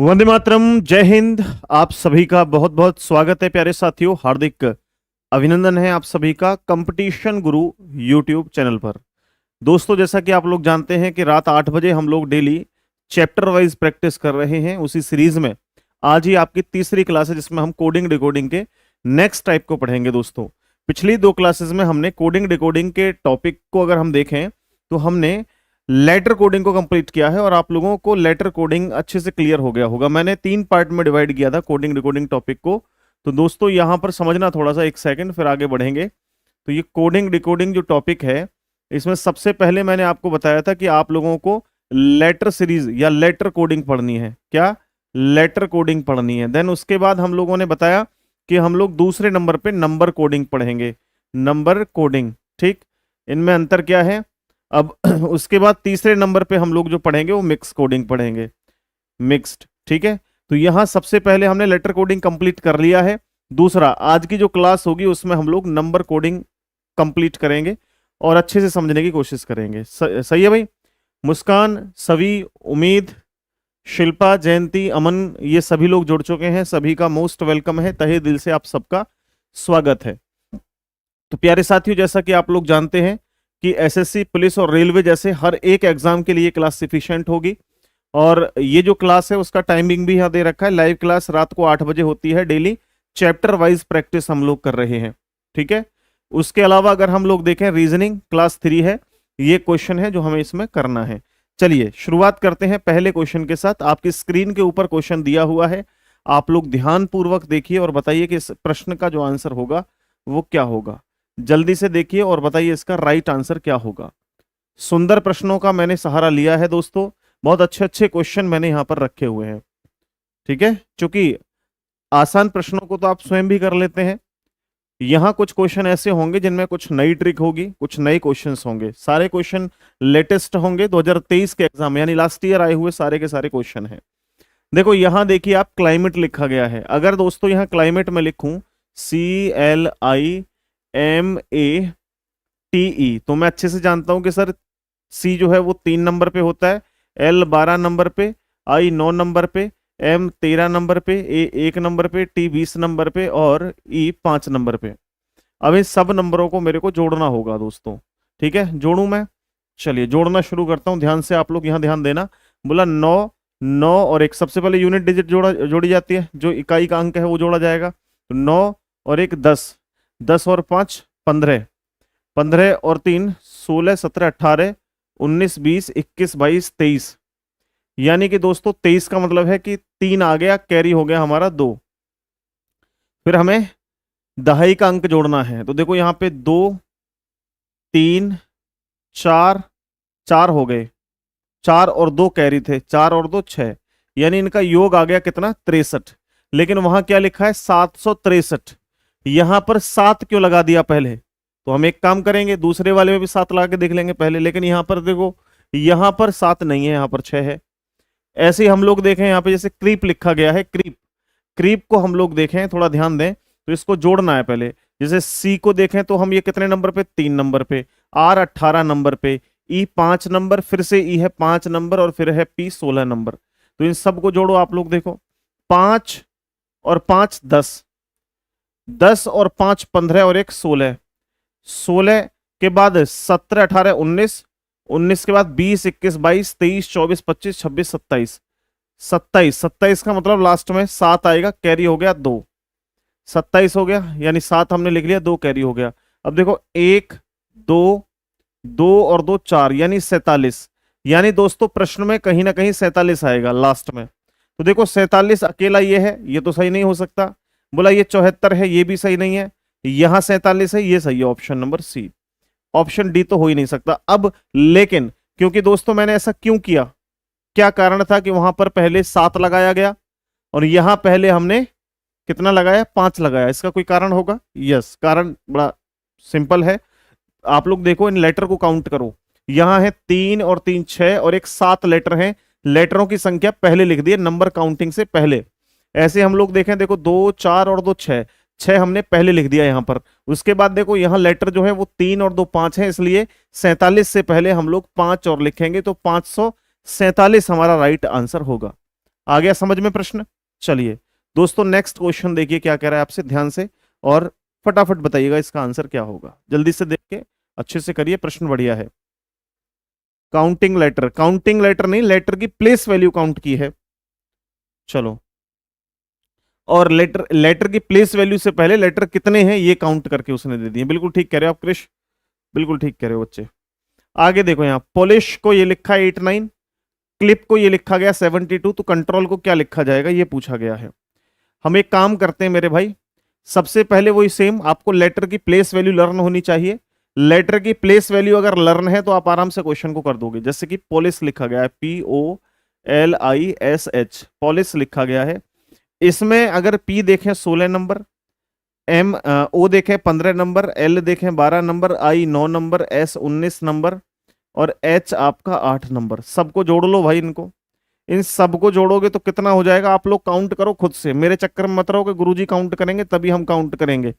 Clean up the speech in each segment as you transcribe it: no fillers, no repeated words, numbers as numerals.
वंदे मातरम, जय हिंद। आप सभी का बहुत बहुत स्वागत है प्यारे साथियों। हार्दिक अभिनंदन है आप सभी का कंपटीशन गुरु यूट्यूब चैनल पर। दोस्तों, जैसा कि आप लोग जानते हैं कि रात 8 बजे हम लोग डेली चैप्टर वाइज प्रैक्टिस कर रहे हैं उसी सीरीज में। आज ही आपकी तीसरी क्लास है जिसमें हम कोडिंग डिकोडिंग के नेक्स्ट टाइप को पढ़ेंगे। दोस्तों, पिछली 2 क्लासेस में हमने कोडिंग डिकोडिंग के टॉपिक को अगर हम देखें तो हमने लेटर कोडिंग को कंप्लीट किया है और आप लोगों को लेटर कोडिंग अच्छे से क्लियर हो गया होगा। मैंने 3 पार्ट में डिवाइड किया था कोडिंग डिकोडिंग टॉपिक को। तो दोस्तों, यहां पर समझना थोड़ा सा, एक सेकंड फिर आगे बढ़ेंगे। तो ये कोडिंग डिकोडिंग जो टॉपिक है, इसमें सबसे पहले मैंने आपको बताया था कि आप लोगों को लेटर सीरीज या लेटर कोडिंग पढ़नी है। क्या? लेटर कोडिंग पढ़नी है। देन उसके बाद हम लोगों ने बताया कि हम लोग दूसरे नंबर पे नंबर कोडिंग पढ़ेंगे। नंबर कोडिंग, ठीक, इनमें अंतर क्या है। अब उसके बाद तीसरे नंबर पे हम लोग जो पढ़ेंगे वो मिक्स कोडिंग पढ़ेंगे, मिक्स्ड, ठीक है। तो यहां सबसे पहले हमने लेटर कोडिंग कंप्लीट कर लिया है। दूसरा, आज की जो क्लास होगी उसमें हम लोग नंबर कोडिंग कंप्लीट करेंगे और अच्छे से समझने की कोशिश करेंगे। सही है भाई? मुस्कान, सवी, उम्मीद, शिल्पा, जयंती, अमन, ये सभी लोग जुड़ चुके हैं। सभी का मोस्ट वेलकम है, तहे दिल से आप सबका स्वागत है। तो प्यारे साथियों, जैसा कि आप लोग जानते हैं कि एसएससी, पुलिस और रेलवे जैसे हर एक एग्जाम के लिए क्लास सफिशिएंट होगी। और ये जो क्लास है उसका टाइमिंग भी यहाँ दे रखा है। लाइव क्लास रात को 8 बजे होती है। डेली चैप्टर वाइज प्रैक्टिस हम लोग कर रहे हैं, ठीक है। उसके अलावा अगर हम लोग देखें, रीजनिंग क्लास 3 है। ये क्वेश्चन है जो हमें इसमें करना है। चलिए शुरुआत करते हैं पहले क्वेश्चन के साथ। आपकी स्क्रीन के ऊपर क्वेश्चन दिया हुआ है, आप लोग ध्यान पूर्वक देखिए और बताइए कि इस प्रश्न का जो आंसर होगा वो क्या होगा। जल्दी से देखिए और बताइए इसका राइट आंसर क्या होगा। सुंदर प्रश्नों का मैंने सहारा लिया है दोस्तों। बहुत अच्छे अच्छे क्वेश्चन मैंने यहां पर रखे हुए हैं, ठीक है। क्योंकि आसान प्रश्नों को तो आप स्वयं भी कर लेते हैं। यहां कुछ क्वेश्चन ऐसे होंगे जिनमें कुछ नई ट्रिक होगी, कुछ नए क्वेश्चंस होंगे। सारे क्वेश्चन लेटेस्ट होंगे, 2023 के एग्जाम यानी लास्ट ईयर आए हुए सारे के सारे क्वेश्चन हैं। देखो यहां देखिए, आप क्लाइमेट लिखा गया है। अगर दोस्तों यहां क्लाइमेट में लिखूं CLIMATE, तो मैं अच्छे से जानता हूं कि सर सी जो है वो 3 नंबर पे होता है, L 12 नंबर पे, I 9 नंबर पे, M 13 नंबर पे, A 1 नंबर पे, T 20 नंबर पे और E 5 नंबर पे। अब इन सब नंबरों को मेरे को जोड़ना होगा दोस्तों, ठीक है। जोड़ूं मैं? चलिए जोड़ना शुरू करता हूं। ध्यान से आप लोग यहां ध्यान देना। बोला 9, 9 और 1, सबसे पहले यूनिट डिजिट जोड़ी जाती है, जो इकाई का अंक है वो जोड़ा जाएगा। तो 9 और 1 10, 10 और 5 15, 15 और 3 16, 17, 18, 19, 20, 21, 22, 23। यानी कि दोस्तों 23 का मतलब है कि 3 आ गया, कैरी हो गया हमारा 2। फिर हमें दहाई का अंक जोड़ना है। तो देखो यहाँ पे 2, 3, 4, 4 हो गए, 4 और 2 कैरी थे, 4 और 2 6, यानी इनका योग आ गया कितना? 63। लेकिन वहां क्या लिखा है? 763। यहां पर 7 क्यों लगा दिया पहले? तो हम एक काम करेंगे, दूसरे वाले में भी 7 लगा के देख लेंगे पहले। लेकिन यहां पर देखो, यहां पर 7 नहीं है, यहां पर 6 है। ऐसे ही हम लोग देखें यहाँ पे जैसे क्रीप लिखा गया है, क्रीप, क्रीप को हम लोग देखें, थोड़ा ध्यान दें। तो इसको जोड़ना है पहले। जैसे सी को देखें तो हम ये कितने नंबर पे? 3 नंबर पे। आर 18 नंबर पे, ई 5 नंबर, फिर से ई है 5 नंबर और फिर है पी 16 नंबर। तो इन सबको जोड़ो आप लोग। देखो 5 और 5 10, 10 और 5 15 और 1 16, 16 के बाद 17 18 19, 19 के बाद 20 21 22 23 24 25 26 27, 27, 27 का मतलब लास्ट में 7 आएगा, कैरी हो गया 2। 27 हो गया, यानी 7 हमने लिख लिया, 2 कैरी हो गया। अब देखो 1 2, 2 और 2 4, यानी 47। यानी दोस्तों प्रश्न में कहीं ना कहीं 47 आएगा लास्ट में। तो देखो 47 अकेला ये है, ये तो सही नहीं हो सकता। बोला ये 74 है, ये भी सही नहीं है। यहां 47 है, ये सही है, option number C. Option D तो हो ही नहीं सकता। अब लेकिन क्योंकि दोस्तों मैंने ऐसा क्यों किया, क्या कारण था कि वहां पर पहले 7 लगाया गया और यहां पहले हमने कितना लगाया? 5 लगाया। इसका कोई कारण होगा? यस, कारण बड़ा सिंपल है। आप लोग देखो इन लेटर को काउंट करो। यहां है 3 और 3 6 और एक 7 लेटर हैं। लेटरों की संख्या पहले लिख दी है, नंबर काउंटिंग से पहले। ऐसे हम लोग देखें, देखो 2 4 और 2 6, 6 हमने पहले लिख दिया यहां पर। उसके बाद देखो यहां लेटर जो है वो 3 और 2 5 है, इसलिए 47 से पहले हम लोग 5 और लिखेंगे, तो 547 हमारा राइट आंसर होगा। आ गया समझ में प्रश्न? चलिए दोस्तों नेक्स्ट क्वेश्चन देखिए क्या कह रहा है आपसे, ध्यान से और फटाफट बताइएगा इसका आंसर क्या होगा, जल्दी से देख के अच्छे से करिए, प्रश्न बढ़िया है। काउंटिंग लेटर नहीं, लेटर की प्लेस वैल्यू काउंट की है। चलो, और लेटर लेटर की प्लेस वैल्यू से पहले लेटर कितने हैं ये काउंट करके उसने दे दिए। बिल्कुल ठीक कह रहे हो आप क्रिश, बिल्कुल ठीक कह रहे हो बच्चे। आगे देखो यहाँ पॉलिश को ये लिखा है 89, क्लिप को ये लिखा गया 72, तो कंट्रोल को क्या लिखा जाएगा ये पूछा गया है। हम एक काम करते हैं मेरे भाई, सबसे पहले वही सेम, आपको लेटर की प्लेस वैल्यू लर्न होनी चाहिए। लेटर की प्लेस वैल्यू अगर लर्न है तो आप आराम से क्वेश्चन को कर दोगे। जैसे कि पॉलिश लिखा गया है, POLISH, पॉलिश लिखा गया है। इसमें अगर P देखें 16 नंबर, O देखें 15 नंबर, L देखें 12 number, I 9 number, S 19 number और H आपका 8 नंबर। सबको जोड़ लो भाई, इनको इन सबको जोड़ोगे तो कितना हो जाएगा, आप लोग काउंट करो खुद से, मेरे चक्कर में मत रहो कि गुरुजी काउंट करेंगे तभी हम काउंट करेंगे,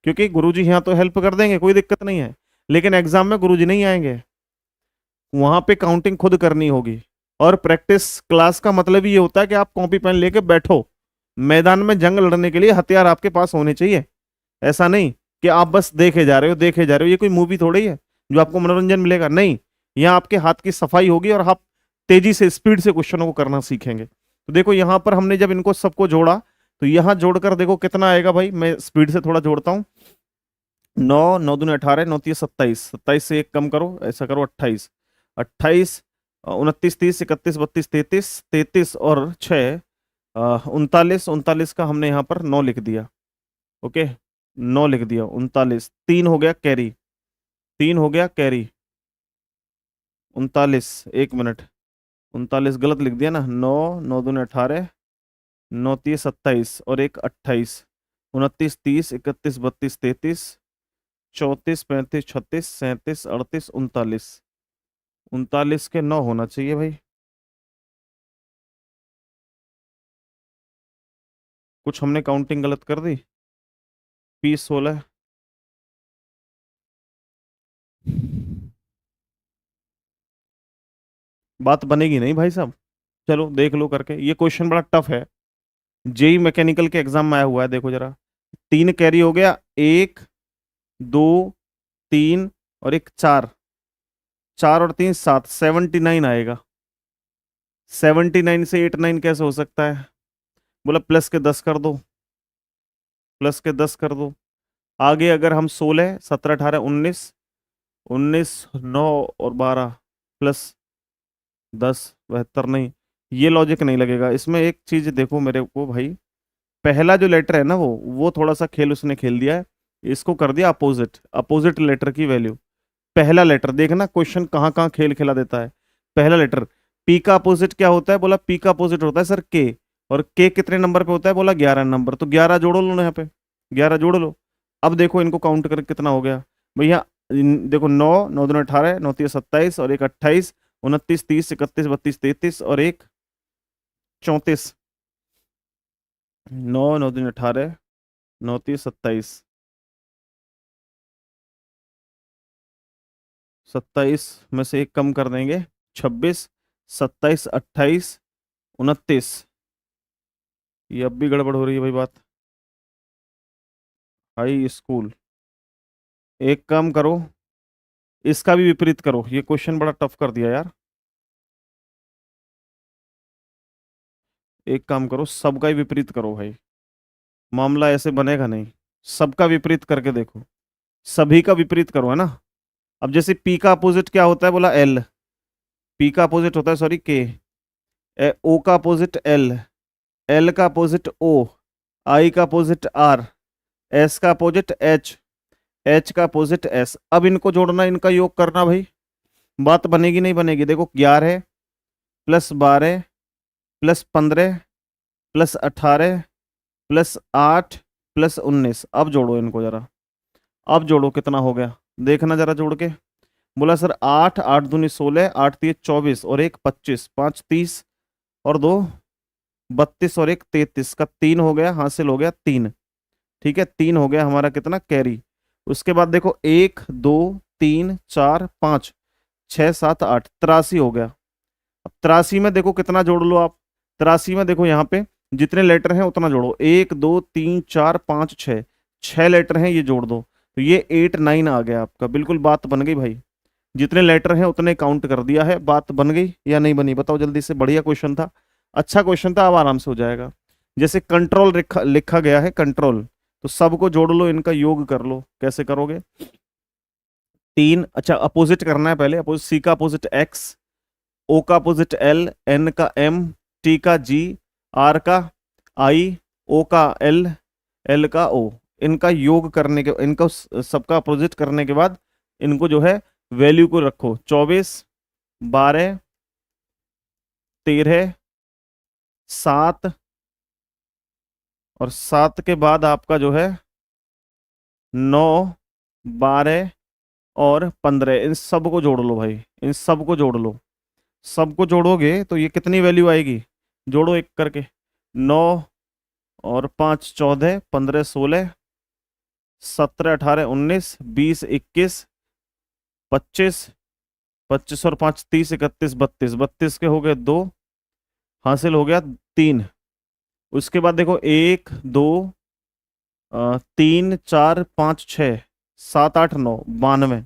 क्योंकि गुरुजी यहाँ तो हेल्प कर देंगे, कोई दिक्कत नहीं है, लेकिन एग्जाम में गुरुजी नहीं आएंगे, वहां पे काउंटिंग खुद करनी होगी। और प्रैक्टिस क्लास का मतलब ये होता है कि आप कॉपी पेन लेके बैठो, मैदान में जंग लड़ने के लिए हथियार आपके पास होने चाहिए। ऐसा नहीं कि आप बस देखे जा रहे हो देखे जा रहे हो, ये कोई मूवी थोड़ी है जो आपको मनोरंजन मिलेगा, नहीं, यहाँ आपके हाथ की सफाई होगी और आप तेजी से स्पीड से क्वेश्चनों को करना सीखेंगे। तो देखो यहाँ पर हमने जब इनको सबको जोड़ा तो यहाँ जोड़कर देखो कितना आएगा भाई, मैं स्पीड से थोड़ा जोड़ता हूँ। 9 9 दूनी 18, 9 3 27, 27 से एक कम करो, ऐसा करो 28, 28 29 30 31 32 33, 33 और 6 39, 39 का हमने यहाँ पर 9 लिख दिया। ओके 9 लिख दिया, 39, 3 हो गया कैरी, 3 हो गया कैरी, 39, एक मिनट, 39 गलत लिख दिया ना, 9 9 दूनी 18, 9 3 27 और एक 28, 29 30 31 32 33 34 35 36 37 38 39, 39 के 9 होना चाहिए भाई। कुछ हमने काउंटिंग गलत कर दी, P16, बात बनेगी नहीं भाई साहब। चलो देख लो करके, ये क्वेश्चन बड़ा टफ है, जेई मैकेनिकल के एग्जाम में आया हुआ है, देखो जरा। 3 कैरी हो गया, 1 2 3 और एक 4, 4 और 3 7, 79 आएगा। 79 से 89 कैसे हो सकता है? बोला प्लस के 10 कर दो, प्लस के 10 कर दो। आगे अगर हम 16 17 18 19, 19 9 और 12 प्लस 10 72, नहीं, ये लॉजिक नहीं लगेगा इसमें। एक चीज देखो मेरे को भाई, पहला जो लेटर है ना वो थोड़ा सा खेल उसने खेल दिया है, इसको कर दिया अपोजिट, अपोजिट लेटर की वैल्यू। पहला लेटर देखना क्वेश्चन कहाँ कहाँ खेल खिला देता है। पहला लेटर पी का अपोजिट क्या होता है? बोला पी का अपोजिट होता है सर के, और के कितने नंबर पे होता है? बोला 11 नंबर, तो 11 जोड़ो लो ना यहाँ पे, 11 जोड़ लो। अब देखो इनको काउंट करके कितना हो गया भैया, देखो 9 9 दूनी 18, 9 3 27 और एक 28, 29 30 31 32 33 और एक 34, 9 9 दूनी 18, 9 3 27, 27 में से एक कम कर देंगे, 26 27 28 29, ये अब भी गड़बड़ हो रही है भाई बात। हाई स्कूल, एक काम करो, इसका भी विपरीत करो, ये क्वेश्चन बड़ा टफ कर दिया यार। एक काम करो, सबका ही विपरीत करो भाई, मामला ऐसे बनेगा नहीं, सबका विपरीत करके देखो, सभी का विपरीत करो, है ना। अब जैसे पी का अपोजिट क्या होता है? बोला एल, पी का अपोजिट होता है सॉरी के, ओ का अपोजिट एल, एल का अपोजिट ओ, आई का अपोजिट आर, एस का अपोजिट एच, एच का अपोजिट एस। अब इनको जोड़ना, इनका योग करना भाई, बात बनेगी नहीं बनेगी। देखो 11 plus 12 plus 15 plus 18 plus 8 plus 19, अब जोड़ो इनको जरा, अब जोड़ो कितना हो गया देखना जरा जोड़ के। बोला सर 8 8 दूनी 16, 8 3 24 और एक 25, 5 30 और 2 32 और एक 33 का 3 हो गया, हासिल हो गया 3। ठीक है, 3 हो गया हमारा कितना कैरी। उसके बाद देखो 1 2 3 4 5 6 7 8, 83 हो गया। अब 83 में देखो कितना जोड़ लो आप, 83 में देखो यहाँ पे जितने लेटर हैं उतना जोड़ो, 1 2 3 4 5 6, 6 लेटर हैं ये जोड़ दो, तो ये 8 9 आ गया आपका। बिल्कुल बात बन गई भाई, जितने लेटर हैं उतने काउंट कर दिया है। बात बन गई या नहीं बनी, बताओ जल्दी से। बढ़िया क्वेश्चन था, अच्छा क्वेश्चन था, अब आराम से हो जाएगा। जैसे कंट्रोल लिखा गया है कंट्रोल, तो सबको जोड़ लो, इनका योग कर लो। कैसे करोगे? 3, अच्छा अपोजिट करना है पहले। अपोजिट, सी का अपोजिट एक्स, ओ का अपोजिट एल, एन का एम, टी का जी, आर का आई, ओ का एल, एल का ओ। इनका योग करने के, इनको सबका अपोजिट करने के बाद इनको जो है वैल्यू को रखो। 24 12 13 7, और 7 के बाद आपका जो है 9 12 और 15। इन सबको जोड़ लो भाई, इन सबको जोड़ लो। सबको जोड़ोगे तो ये कितनी वैल्यू आएगी? जोड़ो एक करके। 9 और 5 14, 15 16, 17 18 19, 20 21, 25, 25 और 5 30, 31 32, 32 के हो गए 2, हासिल हो गया 3। उसके बाद देखो 1 2 3 4 5 6 7 8 9, 92।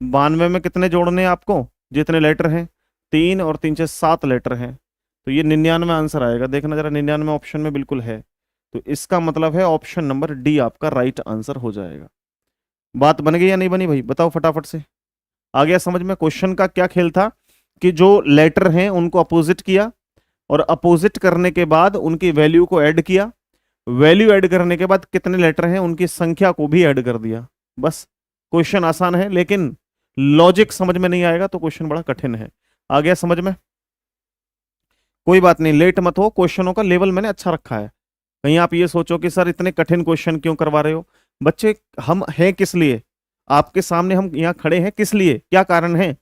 92 में कितने जोड़ने हैं आपको? जितने लेटर हैं, 3 और 3 6 7 लेटर हैं, तो ये 99 आंसर आएगा। देखना जरा, 99 ऑप्शन में बिल्कुल है, तो इसका मतलब है ऑप्शन नंबर डी आपका राइट आंसर हो जाएगा। बात बन गई या नहीं बनी भाई, बताओ फटाफट से। आ गया समझ में? क्वेश्चन का क्या खेल था कि जो लेटर हैं उनको अपोजिट किया, और अपोजिट करने के बाद उनकी वैल्यू को ऐड किया, वैल्यू ऐड करने के बाद कितने लेटर हैं उनकी संख्या को भी ऐड कर दिया। बस क्वेश्चन आसान है, लेकिन लॉजिक समझ में नहीं आएगा तो क्वेश्चन बड़ा कठिन है। आ गया समझ में? कोई बात नहीं, लेट मत हो, क्वेश्चनों का लेवल मैंने अच्छा रखा है। कहीं आप ये सोचो कि सर इतने कठिन क्वेश्चन क्यों करवा रहे हो। बच्चे हम हैं किस लिए, आपके सामने हम यहाँ खड़े हैं किस लिए, क्या कारण है?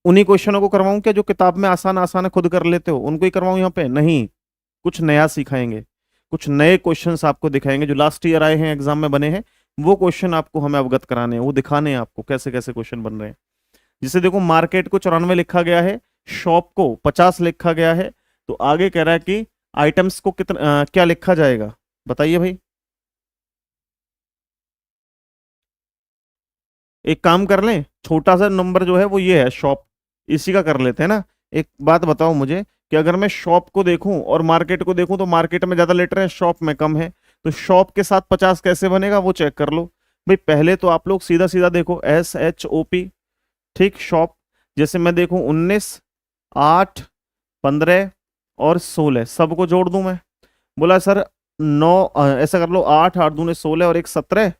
उन्हीं क्वेश्चनों को करवाऊं क्या जो किताब में आसान आसान खुद कर लेते हो, उनको ही करवाऊं यहाँ पे? नहीं, कुछ नया सिखाएंगे, कुछ नए क्वेश्चंस आपको दिखाएंगे जो लास्ट ईयर आए हैं, एग्जाम में बने हैं। वो क्वेश्चन आपको हमें अवगत कराने हैं, वो दिखाने हैं आपको कैसे कैसे क्वेश्चन बन रहे हैं। जिसे देखो मार्केट को 94 लिखा गया है, शॉप को 50 लिखा गया है, तो आगे कह रहा है कि आइटम्स को कितना क्या लिखा जाएगा, बताइए भाई। एक काम कर लें, छोटा सा नंबर जो है वो ये है शॉप, इसी का कर लेते हैं ना। एक बात बताओ मुझे कि अगर मैं शॉप को देखूं और मार्केट को देखूं, तो मार्केट में ज्यादा लेटर है, शॉप में कम है, तो शॉप के साथ 50 कैसे बनेगा वो चेक कर लो भाई। पहले तो आप लोग सीधा सीधा देखो, SHOP, ठीक। शॉप, जैसे मैं देखूं 19 8 15 और 16, सबको जोड़ दूं मैं? बोला सर 9, ऐसा कर लो, 8 8 दूने 16 और 1 17,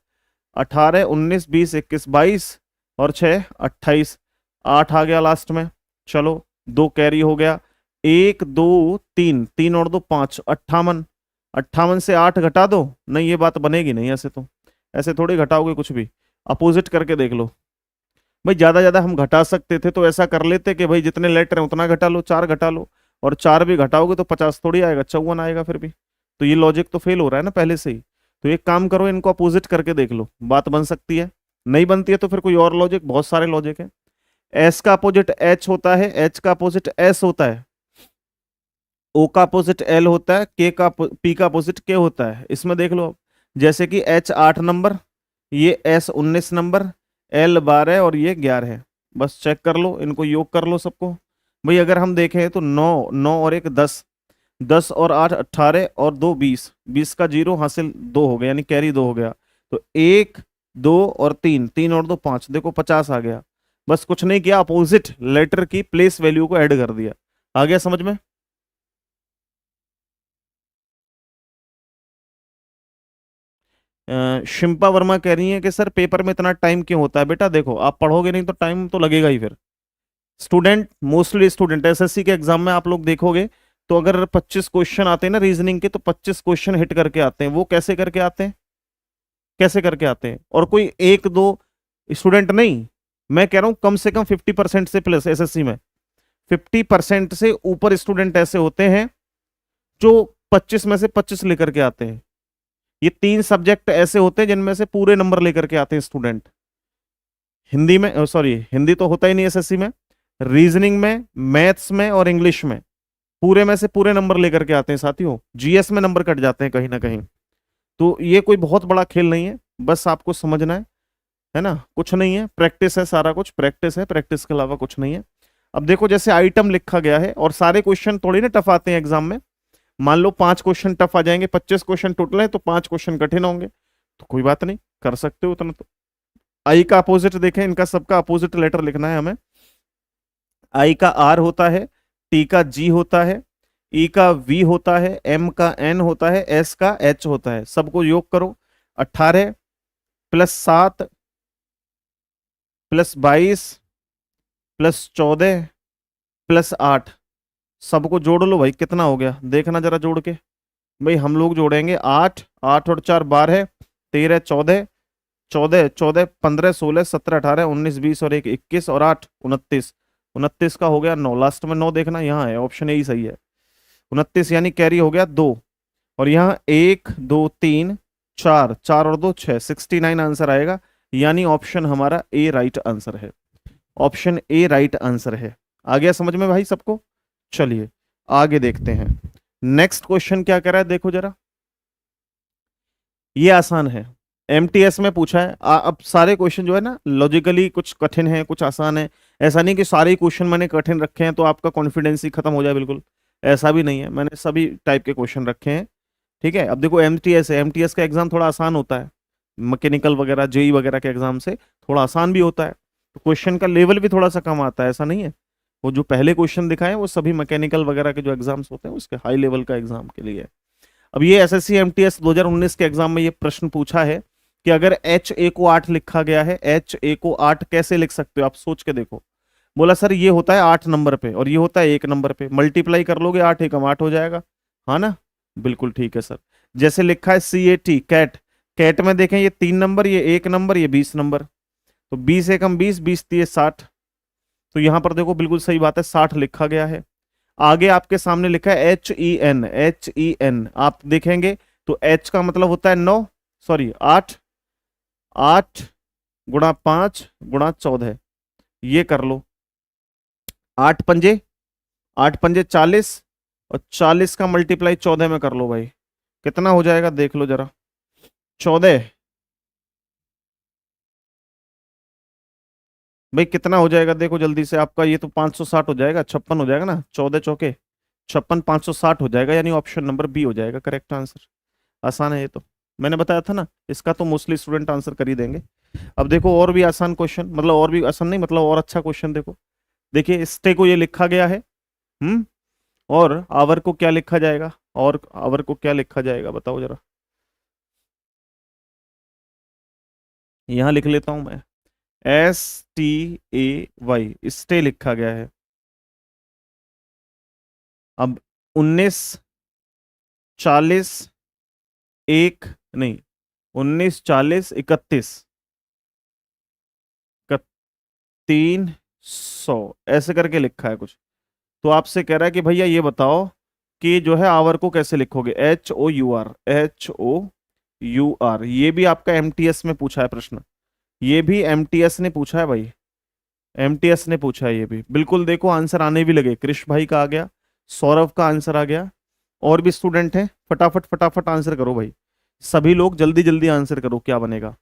18 19 20 21 22 और 6 28, 8 आ गया लास्ट में। चलो 2 कैरी हो गया, 1 2 3, 3 और 2 5, 58। 58 से 8 घटा दो, नहीं ये बात बनेगी नहीं, ऐसे तो ऐसे थोड़ी घटाओगे कुछ भी। अपोजिट करके देख लो भाई, ज्यादा ज्यादा हम घटा सकते थे तो ऐसा कर लेते कि भाई जितने लेटर हैं उतना घटा लो, 4 घटा लो, और 4 भी घटाओगे तो 50 थोड़ी आएगा, 54 आएगा फिर भी। तो ये लॉजिक तो फेल हो रहा है ना पहले से ही। तो एक काम करो, इनको अपोजिट करके देख लो, बात बन सकती है। नहीं बनती है तो फिर कोई और लॉजिक, बहुत सारे लॉजिक है। एस का अपोजिट एच होता है, एच का अपोजिट एस होता है, ओ का अपोजिट एल होता है, के का पी का अपोजिट के होता है। इसमें देख लो, जैसे कि एच 8 नंबर, ये एस 19 नंबर, एल 12 और ये 11 है। बस चेक कर लो, इनको योग कर लो सबको भाई। अगर हम देखें तो 9 9 और 1 10, 10 और 8 18 और 2 20, 20 का जीरो हासिल 2 हो गया, यानी कैरी 2 हो गया। तो 1 2 और 3, 3 और 2 5, देखो 50 आ गया। बस कुछ नहीं किया, अपोजिट लेटर की प्लेस वैल्यू को ऐड कर दिया। आ गया समझ में? शिल्पा वर्मा कह रही है कि सर पेपर में इतना टाइम क्यों होता है। बेटा देखो, आप पढ़ोगे नहीं तो टाइम तो लगेगा ही फिर। स्टूडेंट, मोस्टली स्टूडेंट एसएससी के एग्जाम में आप लोग देखोगे तो अगर 25 क्वेश्चन आते हैं ना रीजनिंग के, तो 25 क्वेश्चन हिट करके आते हैं। वो कैसे करके आते हैं, कैसे करके आते हैं? और कोई एक दो स्टूडेंट नहीं, मैं कह रहा हूं कम से कम 50% से प्लस एसएससी में 50% से ऊपर स्टूडेंट ऐसे होते हैं जो 25 में से 25 लेकर के आते हैं। ये 3 सब्जेक्ट ऐसे होते हैं जिनमें से पूरे नंबर लेकर के आते हैं स्टूडेंट। हिंदी में, सॉरी हिंदी तो होता ही नहीं एसएससी में, रीजनिंग में, मैथ्स में और इंग्लिश में। पूरे में से पूरे नंबर लेकर के आते हैं साथियों, जीएस में नंबर कट जाते हैं कहीं ना कहीं। तो ये कोई बहुत बड़ा खेल नहीं है, बस आपको समझना है ना, कुछ नहीं है, प्रैक्टिस है, सारा कुछ प्रैक्टिस है, प्रैक्टिस के अलावा कुछ नहीं है। अब देखो जैसे आइटम लिखा गया है, और सारे क्वेश्चन थोड़ी ना टफ आते हैं एग्जाम में। मान लो 5 क्वेश्चन टफ आ जाएंगे, 25 क्वेश्चन टोटल है तो 5 क्वेश्चन कठिन होंगे, तो कोई बात नहीं, कर सकते हो उतना तो। आई का अपोजिट देखें, इनका सबका अपोजिट लेटर लिखना है हमें। आई का आर होता है, टी का जी होता है, ई का वी होता है, एम का एन होता है, एस का एच होता है। सबको योग करो, 18 प्लस 7 प्लस 22 प्लस 14 प्लस 8, सबको जोड़ लो भाई, कितना हो गया देखना जरा जोड़ के। भाई हम लोग जोड़ेंगे 8, 8 और 4 12, 13 14, 14 14 15 16 17 18 19 20 और 1 21 और 8 29, 29 का हो गया 9, लास्ट में 9 देखना यहाँ है, ऑप्शन यही सही है। 29 यानी कैरी हो गया 2, और यहाँ 1 2 3 4, 4 और 2 6, 69 आंसर आएगा। यानी ऑप्शन हमारा ए राइट आंसर है, ऑप्शन ए राइट आंसर है। आ गया समझ में भाई सबको? चलिए आगे देखते हैं, नेक्स्ट क्वेश्चन क्या कह रहा है देखो जरा। ये आसान है, एमटीएस में पूछा है। अब सारे क्वेश्चन जो है ना लॉजिकली कुछ कठिन है कुछ आसान है, ऐसा नहीं कि सारे क्वेश्चन मैंने कठिन रखे हैं तो आपका कॉन्फिडेंस ही खत्म हो जाए, बिल्कुल ऐसा भी नहीं है, मैंने सभी टाइप के क्वेश्चन रखे हैं। ठीक है, अब देखो एमटीएस है, एमटीएस का एग्जाम थोड़ा आसान होता है, मैकेनिकल वगैरह जेई वगैरह के एग्जाम से थोड़ा आसान भी होता है, तो क्वेश्चन का लेवल भी थोड़ा सा कम आता है, ऐसा नहीं है। वो जो पहले क्वेश्चन दिखाए वो सभी मैकेनिकल वगैरह के जो एग्जाम्स होते हैं उसके हाई लेवल का एग्जाम के लिए। अब ये एसएससी एमटीएस 2019 के एग्जाम में ये प्रश्न पूछा है कि अगर एच ए को 8 लिखा गया है, एच ए को 8 कैसे लिख सकते हो आप, सोच के देखो। बोला सर ये होता है 8 नंबर पे और ये होता है 1 नंबर पे, मल्टीप्लाई कर लोगे 8 एकम 8 हो जाएगा, हाँ ना, बिल्कुल ठीक है सर। जैसे लिखा है सी ए टी कैट, कैट में देखें ये 3 नंबर, ये 1 नंबर, ये 20 नंबर, तो 20 एकम 20, 20 तीय 60, तो यहां पर देखो बिल्कुल सही बात है 60 लिखा गया है। आगे आपके सामने लिखा है H E N, H E N आप देखेंगे तो एच का मतलब होता है 9, सॉरी 8, 8 गुणा 5 गुणा 14, ये कर लो, 8 पंजे, 8 पंजे 40, और 40 का मल्टीप्लाई 14 में कर लो भाई, कितना हो जाएगा देख लो जरा। 14 भाई कितना हो जाएगा देखो जल्दी से, आपका ये तो 560 हो जाएगा, 56 हो जाएगा ना, 14 चौके 56, 560 हो जाएगा, यानी ऑप्शन नंबर बी हो जाएगा करेक्ट आंसर। आसान है ये तो, मैंने बताया था ना, इसका तो मोस्टली स्टूडेंट आंसर कर ही देंगे। अब देखो और भी आसान क्वेश्चन, मतलब और भी आसान नहीं, मतलब और अच्छा क्वेश्चन देखो। देखिए स्टे को ये लिखा गया है, और आवर को क्या लिखा जाएगा, और आवर को क्या लिखा जाएगा बताओ जरा। यहां लिख लेता हूं मैं, S T A Y, stay लिखा गया है। अब 19 40 एक नहीं, 19 40 31 300 ऐसे करके लिखा है कुछ। तो आपसे कह रहा है कि भैया ये बताओ कि जो है आवर को कैसे लिखोगे, H O U R, H O U R. ये भी आपका एमटीएस में पूछा है प्रश्न, ये भी एमटीएस ने पूछा है भाई, एमटीएस ने पूछा है ये भी, बिल्कुल देखो आंसर आने भी लगे, कृष भाई का आ गया, सौरभ का आंसर आ गया, और भी स्टूडेंट हैं, फटाफट फटाफट आंसर करो भाई, सभी लोग जल्दी जल्दी आंसर करो, क्या बनेगा।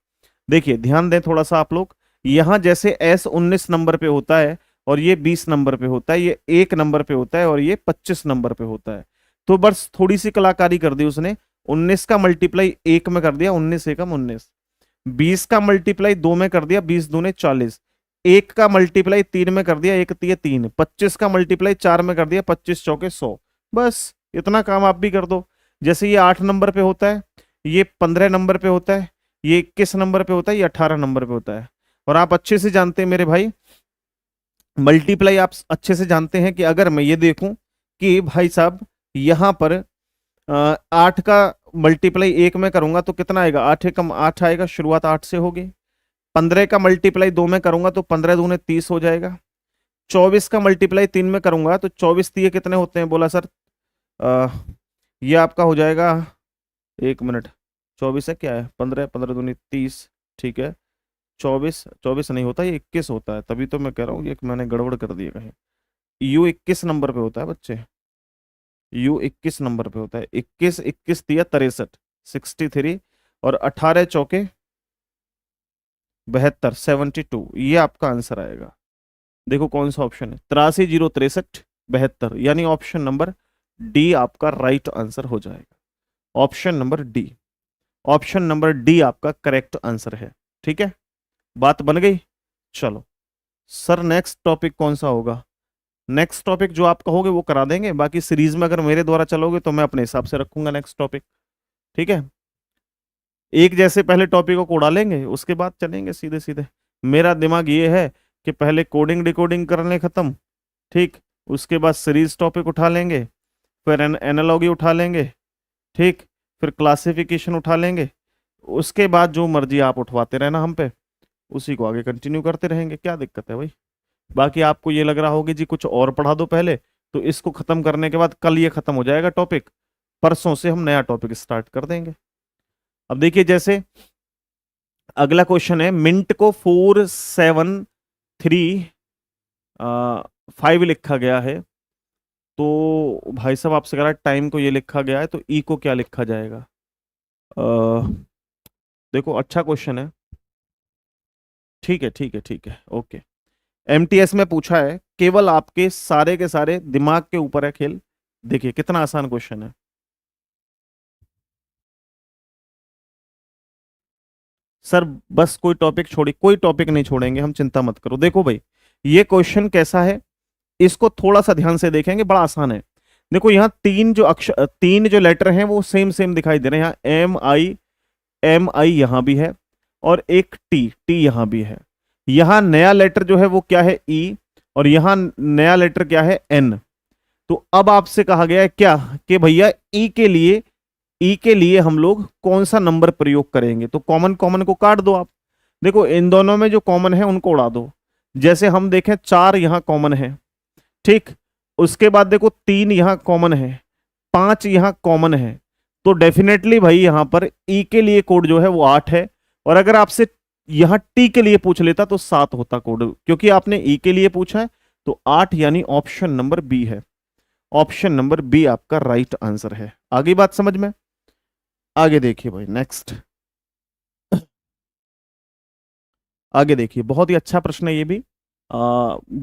देखिए ध्यान दें थोड़ा सा आप लोग, यहां जैसे एस 19 नंबर पे होता है और ये 20 नंबर पे होता है, ये 1 नंबर पे होता है और ये 25 नंबर पे होता है, तो बस थोड़ी सी कलाकारी कर दी उसने, 19 का मल्टीप्लाई 1 में कर दिया, 19 एकम 19, 20 का मल्टीप्लाई 2 में कर दिया, 20 दूने 40, 1 का मल्टीप्लाई 3 में कर दिया, 1 तिये 3, 25 का मल्टीप्लाई 4 में कर दिया, 25 चौके 100, बस इतना काम आप भी कर दो। जैसे ये 8 नंबर पे होता है, ये 15 नंबर पे होता है, ये 21 नंबर पे होता है, ये 18 नंबर पे होता है, और आप अच्छे से जानते हैं मेरे भाई, मल्टीप्लाई आप अच्छे से जानते हैं कि अगर मैं ये देखूं कि भाई साहब यहां पर 8 का मल्टीप्लाई 1 में करूंगा तो कितना आएगा, 8 एकम 8 आएगा, शुरुआत 8 से होगी। 15 का मल्टीप्लाई 2 में करूंगा तो 15 दूने 30 हो जाएगा। 24 का मल्टीप्लाई 3 में करूंगा तो 24 तिये कितने होते हैं, बोला सर आ, ये आपका हो जाएगा, 1 मिनट, 24 है क्या है, 15, 15 दूनी 30, ठीक है, 24 24 नहीं होता, ये 21 होता है, तभी तो मैं कह रहा हूँ ये मैंने गड़बड़ कर दी कहीं, यू 21 नंबर पे होता है बच्चे, यू 21 नंबर पे होता है। 21 21 दिया 63, 63 और 18 चौके 72, 72, ये आपका आंसर आएगा। देखो कौन सा ऑप्शन है, 83 0 63 72, यानी ऑप्शन नंबर डी आपका राइट आंसर हो जाएगा। Option number D, option number D आपका करेक्ट आंसर है। ठीक है, बात बन गई। चलो सर नेक्स्ट टॉपिक कौन सा होगा? नेक्स्ट टॉपिक जो आप कहोगे वो करा देंगे, बाकी सीरीज में अगर मेरे द्वारा चलोगे तो मैं अपने हिसाब से रखूंगा नेक्स्ट टॉपिक। ठीक है, एक जैसे पहले टॉपिकों को उड़ा लेंगे, उसके बाद चलेंगे सीधे सीधे। मेरा दिमाग ये है कि पहले कोडिंग डिकोडिंग कर लें खत्म, ठीक, उसके बाद सीरीज टॉपिक उठा लेंगे, फिर एनालॉगी उठा लेंगे, ठीक, फिर क्लासिफिकेशन उठा लेंगे, उसके बाद जो मर्जी आप उठवाते रहना हम पे, उसी को आगे कंटिन्यू करते रहेंगे, क्या दिक्कत है भाई। बाकी आपको ये लग रहा होगा जी कुछ और पढ़ा दो पहले, तो इसको खत्म करने के बाद कल ये खत्म हो जाएगा टॉपिक, परसों से हम नया टॉपिक स्टार्ट कर देंगे। अब देखिए जैसे अगला क्वेश्चन है, मिंट को 473 5 लिखा गया है, तो भाई साहब आपसे कह रहा है टाइम को ये लिखा गया है, तो ई को क्या लिखा जाएगा? देखो अच्छा क्वेश्चन है, ठीक है ठीक है ठीक है, ओके। एमटीएस में पूछा है, केवल आपके सारे के सारे दिमाग के ऊपर है खेल। देखिए कितना आसान क्वेश्चन है। सर बस कोई टॉपिक छोड़ी, कोई टॉपिक नहीं छोड़ेंगे हम, चिंता मत करो। देखो भाई ये क्वेश्चन कैसा है, इसको थोड़ा सा ध्यान से देखेंगे, बड़ा आसान है। देखो यहाँ तीन जो अक्षर, तीन जो लेटर हैं वो सेम सेम दिखाई दे रहे हैं। यहाँ एम आई यहां भी है, और एक टी, टी यहां भी है। यहां नया लेटर जो है वो क्या है, ई, और यहां नया लेटर क्या है, एन। तो अब आपसे कहा गया है क्या कि भैया ई के लिए, ई के लिए हम लोग कौन सा नंबर प्रयोग करेंगे? तो कॉमन कॉमन को काट दो आप। देखो इन दोनों में जो कॉमन है उनको उड़ा दो। जैसे हम देखें 4 यहां कॉमन है, ठीक, उसके बाद देखो 3 यहां कॉमन है, 5 यहां कॉमन है, तो डेफिनेटली भाई यहां पर ई के लिए कोड जो है वो 8 है। और अगर आपसे यहां टी के लिए पूछ लेता तो 7 होता कोड, क्योंकि आपने ई के लिए पूछा है, तो 8 यानी ऑप्शन नंबर बी है। ऑप्शन नंबर बी आपका राइट आंसर है। आगे बात समझ में? आगे देखिए भाई नेक्स्ट, आगे देखिए बहुत ही अच्छा प्रश्न है ये भी।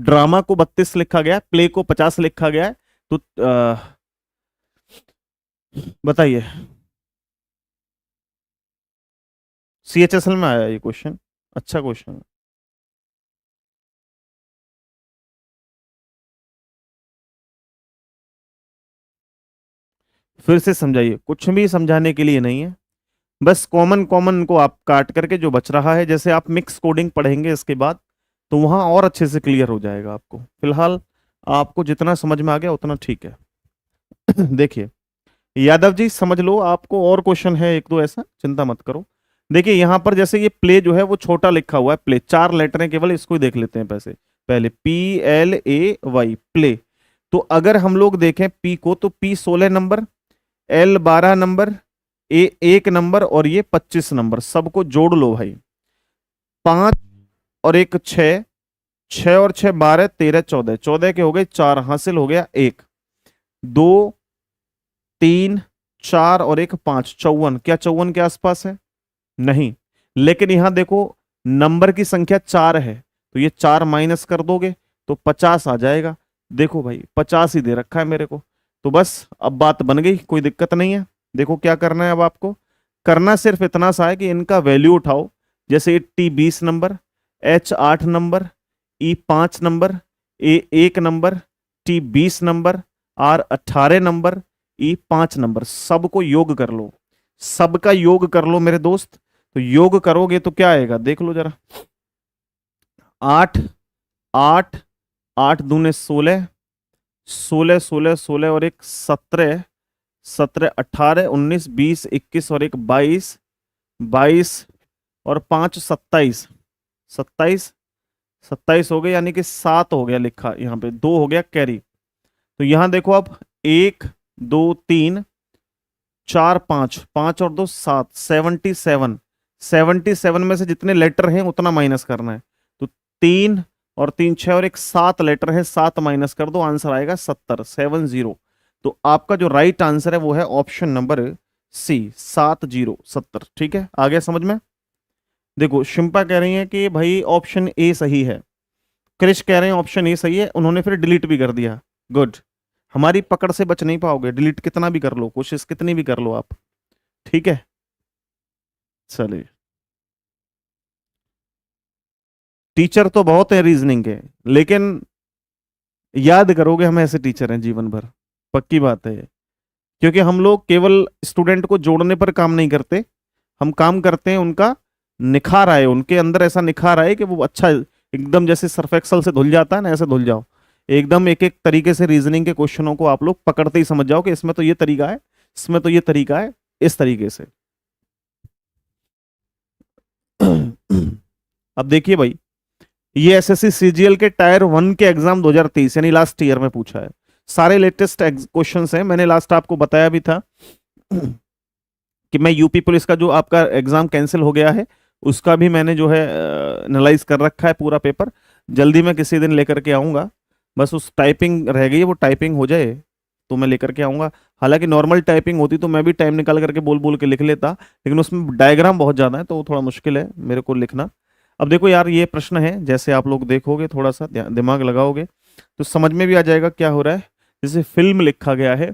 ड्रामा को 32 लिखा गया, प्ले को 50 लिखा गया है, तो बताइए। सीएचएसएल में आया ये क्वेश्चन, अच्छा क्वेश्चन है। फिर से समझाइए, कुछ भी समझाने के लिए नहीं है, बस कॉमन कॉमन को आप काट करके जो बच रहा है, जैसे आप मिक्स कोडिंग पढ़ेंगे इसके बाद, तो वहां और अच्छे से क्लियर हो जाएगा आपको। फिलहाल आपको जितना समझ में आ गया उतना ठीक है। देखिए यादव जी समझ लो, आपको और क्वेश्चन है एक दो ऐसा, चिंता मत करो। देखिए यहां पर जैसे ये प्ले जो है वो छोटा लिखा हुआ है, प्ले 4 लेटर है केवल, इसको ही देख लेते हैं पैसे पहले, PLAY प्ले। तो अगर हम लोग देखें पी को, तो P 16 number, L 12 number, A 1 number, और ये 25 नंबर, सबको जोड़ लो भाई। 5 और 1 6, 6 और 6 12 13 14, 14 के हो गए 4, हासिल हो गया 1, 2 3 4 और 1 5, 54। क्या 54 के आसपास है? नहीं, लेकिन यहां देखो नंबर की संख्या 4 है, तो ये 4 माइनस कर दोगे तो 50 आ जाएगा। देखो भाई 50 ही दे रखा है मेरे को, तो बस अब बात बन गई, कोई दिक्कत नहीं है। देखो क्या करना है अब आपको, करना सिर्फ इतना सा है कि इनका वैल्यू उठाओ। जैसे T 20 number, H 8 number, E 5 number, A 1 number, T 20 number, R 18 number, E 5 number, सबको योग कर लो, सबका योग कर लो मेरे दोस्त। तो योग करोगे तो क्या आएगा देख लो जरा, 8 8 8 दूने 16, 16 16 16 और एक 17, 17 18 19 20 21 और एक 22, 22 और 5 27, 27 27 हो गए, यानी कि 7 हो गया लिखा, यहाँ पे 2 हो गया कैरी। तो यहां देखो अब 1 2 3 4 5, 5 और 2 7, 77, 77 में से जितने लेटर हैं उतना माइनस करना है। तो 3 और 3 6 और एक 7 लेटर है, 7 माइनस कर दो, आंसर आएगा 70, 70। तो आपका जो राइट आंसर है वो है ऑप्शन नंबर सी, 7070। ठीक है, आ गया समझ में। देखो शिल्पा कह रही है कि भाई ऑप्शन ए सही है, क्रिश कह रहे हैं ऑप्शन ए सही है, उन्होंने फिर डिलीट भी कर दिया। गुड, हमारी पकड़ से बच नहीं पाओगे, डिलीट कितना भी कर लो, कोशिश कितनी भी कर लो आप। ठीक है, चलिए। टीचर तो बहुत है रीजनिंग के, लेकिन याद करोगे हम ऐसे टीचर हैं जीवन भर, पक्की बात है ये। क्योंकि हम लोग केवल स्टूडेंट को जोड़ने पर काम नहीं करते, हम काम करते हैं उनका निखार आए, उनके अंदर ऐसा निखार आए कि वो अच्छा, एकदम जैसे सर्फ एक्सल से धुल जाता है ना, ऐसे धुल जाओ एकदम। एक एक तरीके से रीजनिंग के क्वेश्चनों को आप लोग पकड़ते ही समझ जाओ कि इसमें तो ये तरीका है, इसमें तो ये तरीका है, इस तरीके से। अब देखिए भाई, ये एसएससी सीजीएल के टायर 1 के एग्जाम 2023 यानी लास्ट ईयर में पूछा है। सारे लेटेस्ट क्वेश्चंस हैं, मैंने लास्ट आपको बताया भी था कि मैं यूपी पुलिस का जो आपका एग्जाम कैंसिल हो गया है उसका भी मैंने जो है एनालाइज कर रखा है पूरा पेपर। जल्दी मैं किसी दिन लेकर के आऊंगा, बस उस टाइपिंग रह गई है, वो टाइपिंग हो जाए तो मैं लेकर के आऊंगा। हालांकि नॉर्मल टाइपिंग होती तो मैं भी टाइम निकाल करके बोल बोल के लिख लेता, लेकिन उसमें डायग्राम बहुत ज़्यादा है तो वो थोड़ा मुश्किल है मेरे को लिखना। अब देखो यार, ये प्रश्न है, जैसे आप लोग देखोगे थोड़ा सा दिमाग लगाओगे तो समझ में भी आ जाएगा क्या हो रहा है। जैसे फिल्म लिखा गया है,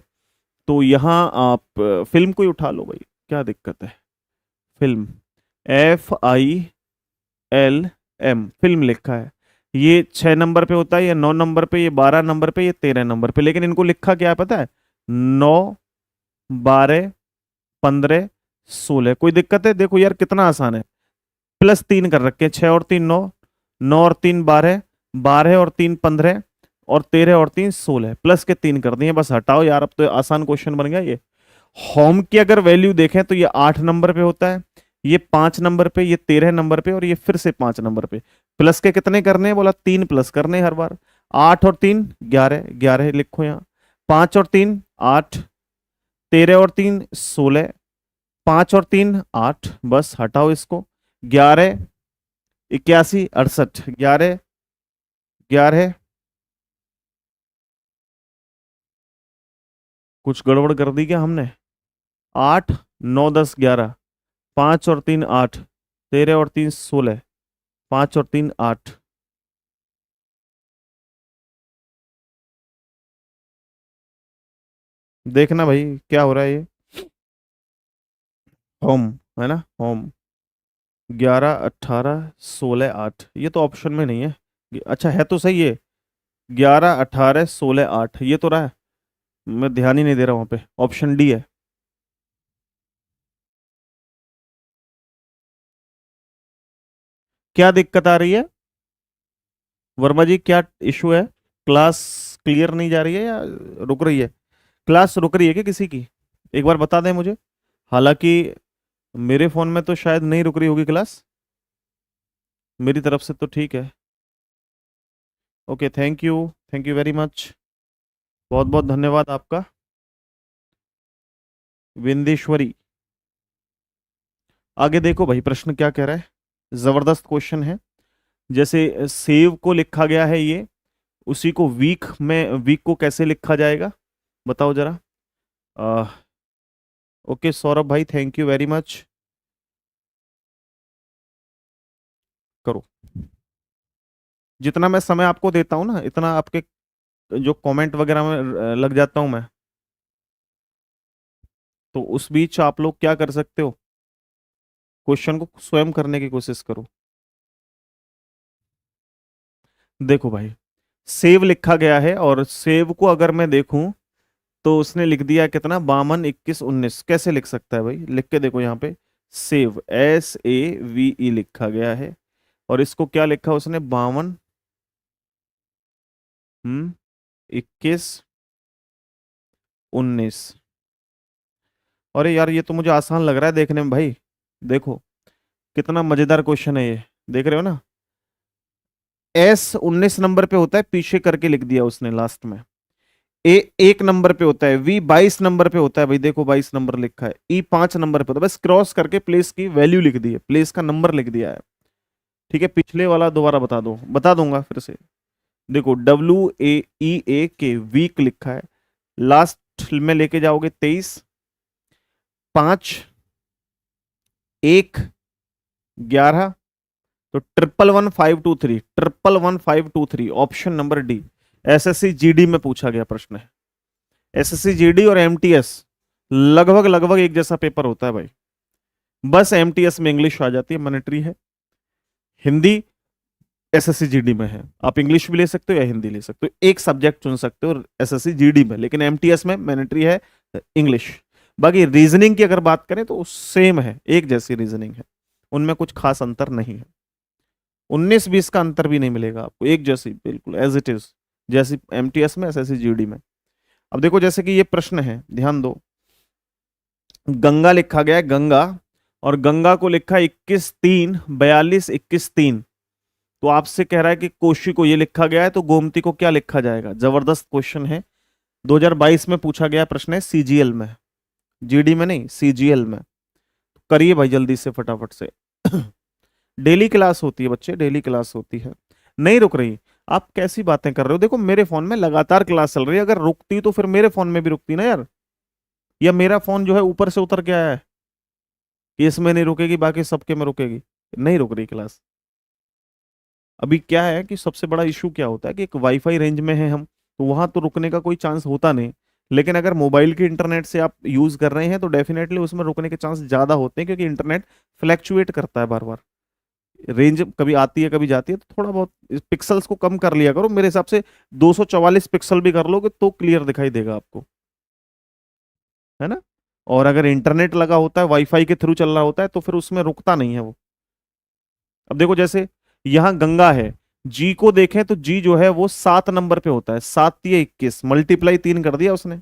तो यहाँ आप फिल्म को ही उठा लो भाई, क्या दिक्कत है। फिल्म, FILM, फिल्म लिखा है। ये 6 नंबर पे होता है, ये 9 नंबर पे, ये 12 नंबर पे, ये 13 नंबर पे, लेकिन इनको लिखा क्या है पता है, 9, 12, 15, 16। कोई दिक्कत है? देखो यार कितना आसान है, +3 कर रखे हैं, 6 और 3 9, 9 और 3 12, 12 और 3 15, और 13 और 3 16, प्लस के 3 कर दिए, बस हटाओ यार, अब तो आसान क्वेश्चन बन गया ये। होम की अगर वैल्यू देखें तो ये 8 नंबर पे होता है, ये 5 नंबर पे, ये 13 नंबर पे, और ये फिर से 5 नंबर पे। प्लस के कितने करने हैं? बोला 3 प्लस करने हर बार। 8 और 3 11, 11 लिखो यहाँ। 5 और 3 8, 13 और 3 16, 5 और 3 8, बस हटाओ इसको। 11 81 68, 11 11, कुछ गड़बड़ कर दी क्या हमने? 8 9 10 11, 5 और 3 8, 13 और 3 16, 5 और 3 8। देखना भाई क्या हो रहा है ये। होम है ना, होम। 11 18 16 8, ये तो ऑप्शन में नहीं है। अच्छा है तो सही है, 11 18 16 8 ये तो रहा है, मैं ध्यान ही नहीं दे रहा वहां पे। ऑप्शन डी है। क्या दिक्कत आ रही है वर्मा जी, क्या इशू है? क्लास क्लियर नहीं जा रही है या रुक रही है? क्लास रुक रही है क्या किसी की? एक बार बता दें मुझे। हालांकि मेरे फोन में तो शायद नहीं रुक रही होगी क्लास, मेरी तरफ से तो ठीक है। Okay, thank you very much, बहुत बहुत धन्यवाद आपका विंदेश्वरी। आगे देखो भाई, प्रश्न क्या कह रहा है, जबरदस्त क्वेश्चन है। जैसे सेव को लिखा गया है ये, उसी को वीक में, वीक को कैसे लिखा जाएगा बताओ जरा। ओके सौरभ भाई, थैंक यू वेरी मच। करो, जितना मैं समय आपको देता हूं ना, इतना आपके जो कमेंट वगैरह में लग जाता हूं मैं, तो उस बीच आप लोग क्या कर सकते हो, क्वेश्चन को स्वयं करने की कोशिश करो। देखो भाई, सेव लिखा गया है, और सेव को अगर मैं देखूं तो उसने लिख दिया कितना, 52 21 19। कैसे लिख सकता है भाई, लिख के देखो यहाँ पे, सेव SAVE लिखा गया है, और इसको क्या लिखा उसने, 52 21 19। अरे यार ये तो मुझे आसान लग रहा है देखने में भाई। देखो कितना मजेदार क्वेश्चन है ये, देख रहे हो ना। S 19 नंबर पे होता है, पीछे करके लिख दिया उसने लास्ट में। ए 1 नंबर पे होता है, V 22 नंबर पे होता है भाई, देखो 22 नंबर लिखा है। E 5 नंबर पे होता है, बस क्रॉस करके प्लेस की वैल्यू लिख दी है, प्लेस का नंबर लिख दिया है। ठीक है, पिछले वाला दोबारा बता दो, बता दूंगा फिर से। देखो WAEA के वीक लिखा है, लास्ट लास्ट में लेके जाओगे 23, 5, 1, 11, तो 111523, 111523, option number D. SSC GD में पूछा गया प्रश्न है। एसएससी जीडी और एमटीएस लगभग लगभग एक जैसा पेपर होता है भाई, बस एमटीएस में इंग्लिश आ जाती है, मैंडेटरी है। हिंदी एसएससी जीडी में है, आप इंग्लिश भी ले सकते हो या हिंदी ले सकते हो, एक सब्जेक्ट चुन सकते हो एसएससी जीडी में, लेकिन एमटीएस में मैंडेटरी है इंग्लिश। बाकी रीजनिंग की अगर बात करें तो सेम है, एक जैसी रीजनिंग है, उनमें कुछ खास अंतर नहीं है। 19-20 का अंतर भी नहीं मिलेगा आपको, एक जैसी बिल्कुल एज इट इज, जैसी एमटीएस में एसएससी जीडी में। अब देखो जैसे कि ये प्रश्न है, ध्यान दो, गंगा लिखा गया है गंगा, और गंगा को लिखा 21-3, 42, 21-3। तो आपसे कह रहा है कि कोशी को ये लिखा गया है, तो गोमती को क्या लिखा जाएगा? जबरदस्त क्वेश्चन है, 2022 में पूछा गया प्रश्न है, सीजीएल में, जीडी में नहीं, सीजीएल में। करिए भाई जल्दी से फटाफट से। डेली क्लास होती है बच्चे, डेली क्लास होती है, नहीं रुक रही। आप कैसी बातें कर रहे हो? देखो मेरे फोन में लगातार क्लास चल रही है, अगर रुकती तो फिर मेरे फोन में भी रुकती ना यार, या मेरा फोन जो है ऊपर से उतर के आया है कि इसमें नहीं रुकेगी बाकी सबके में रुकेगी? नहीं रुक रही क्लास। अभी क्या है कि सबसे बड़ा इशू क्या होता है कि एक वाईफाई रेंज में है हम, तो वहां तो रुकने का कोई चांस होता नहीं, लेकिन अगर मोबाइल के इंटरनेट से आप यूज कर रहे हैं तो डेफिनेटली उसमें रुकने के चांस ज्यादा होते हैं, क्योंकि इंटरनेट फ्लैक्चुएट करता है बार बार, रेंज कभी आती है कभी जाती है, तो थोड़ा बहुत पिक्सल्स को कम कर लिया करो। मेरे हिसाब से 244 पिक्सल भी कर लोगे तो क्लियर दिखाई देगा आपको, है ना। और अगर इंटरनेट लगा होता है, वाईफाई के थ्रू चल रहा होता है, तो फिर उसमें रुकता नहीं है वो। अब देखो जैसे यहां गंगा है, जी को देखें तो जी जो है वो 7 नंबर पे होता है, 7×3 = 21, मल्टीप्लाई 3 कर दिया उसने,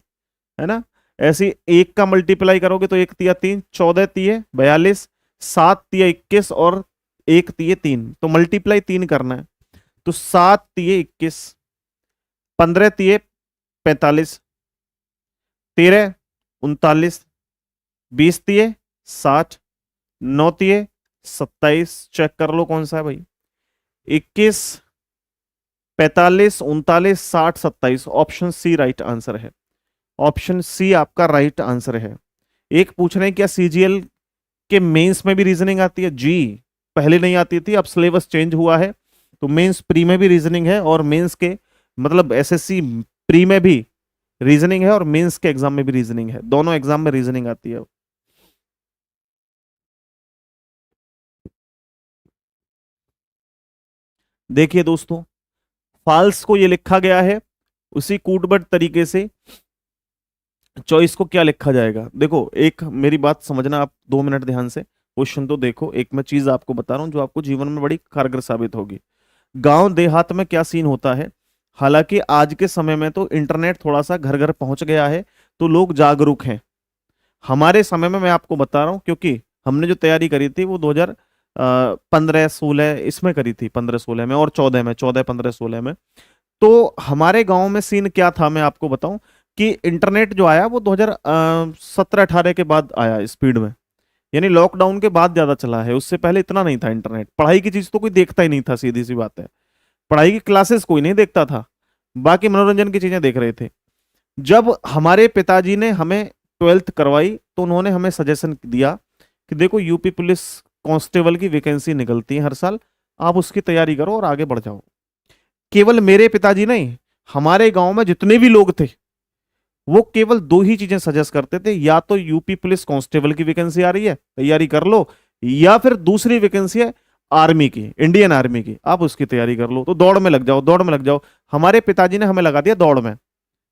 है ना। ऐसे 1 का मल्टीप्लाई करोगे तो 1×3 = 14×3 = 42, 7×3 = 21 और 1×3, तो मल्टीप्लाई 3 करना है, तो 7×3 = 21, 15×3 = 45, 13×3 = 39, 20×3 = 60, 9×3 = 27। चेक कर लो कौन सा है भाई, 21, 45, 39, 60, 27, ऑप्शन सी राइट आंसर है। ऑप्शन सी आपका राइट आंसर है। एक पूछ रहे हैं क्या सीजीएल के मेंस में भी रीजनिंग आती है? जी, पहले नहीं आती थी, अब सिलेबस चेंज हुआ है, तो मेंस प्री में भी रीजनिंग है, और मेंस के मतलब एसएससी प्री में भी रीजनिंग है, और मेंस के एग्जाम में भी रीजनिंग है, दोनों एग्जाम में रीजनिंग आती है। देखिए दोस्तों, फाल्स को ये लिखा गया है, उसी कूटबट तरीके से चॉइस को क्या लिखा जाएगा। देखो एक मेरी बात समझना आप 2 मिनट ध्यान से, क्वेश्चन तो देखो, एक मैं चीज आपको बता रहा हूं जो आपको जीवन में बड़ी कारगर साबित होगी। गांव देहात में क्या सीन होता है, हालांकि आज के समय में तो इंटरनेट थोड़ा सा घर घर पहुंच गया है, तो लोग जागरूक हैं। हमारे समय में मैं आपको बता रहा हूं, क्योंकि हमने जो तैयारी करी थी वो 2015-16 इसमें करी थी, 15-16 में और 14 में, 14-15-16 में। तो हमारे गांव में सीन क्या था मैं आपको बताऊं, कि इंटरनेट जो आया वो 2017-18 के बाद आया स्पीड में, यानी लॉकडाउन के बाद ज्यादा चला है, उससे पहले इतना नहीं था इंटरनेट। पढ़ाई की चीज तो कोई देखता ही नहीं था, सीधी सी बात है, पढ़ाई की क्लासेस कोई नहीं देखता था, बाकी मनोरंजन की चीजें देख रहे थे। जब हमारे पिताजी ने हमें 12th करवाई तो उन्होंने हमें सजेशन दिया कि देखो यूपी पुलिस कांस्टेबल की वैकेंसी निकलती है हर साल, आप उसकी तैयारी करो और आगे बढ़ जाओ। केवल मेरे पिताजी नहीं, हमारे गांव में जितने भी लोग थे वो केवल 2 ही चीजें सजेस्ट करते थे, या तो यूपी पुलिस कांस्टेबल की वैकेंसी आ रही है तैयारी कर लो, या फिर दूसरी वैकेंसी है आर्मी की, इंडियन आर्मी की, आप उसकी तैयारी कर लो, तो दौड़ में लग जाओ, दौड़ में लग जाओ। हमारे पिताजी ने हमें लगा दिया दौड़ में,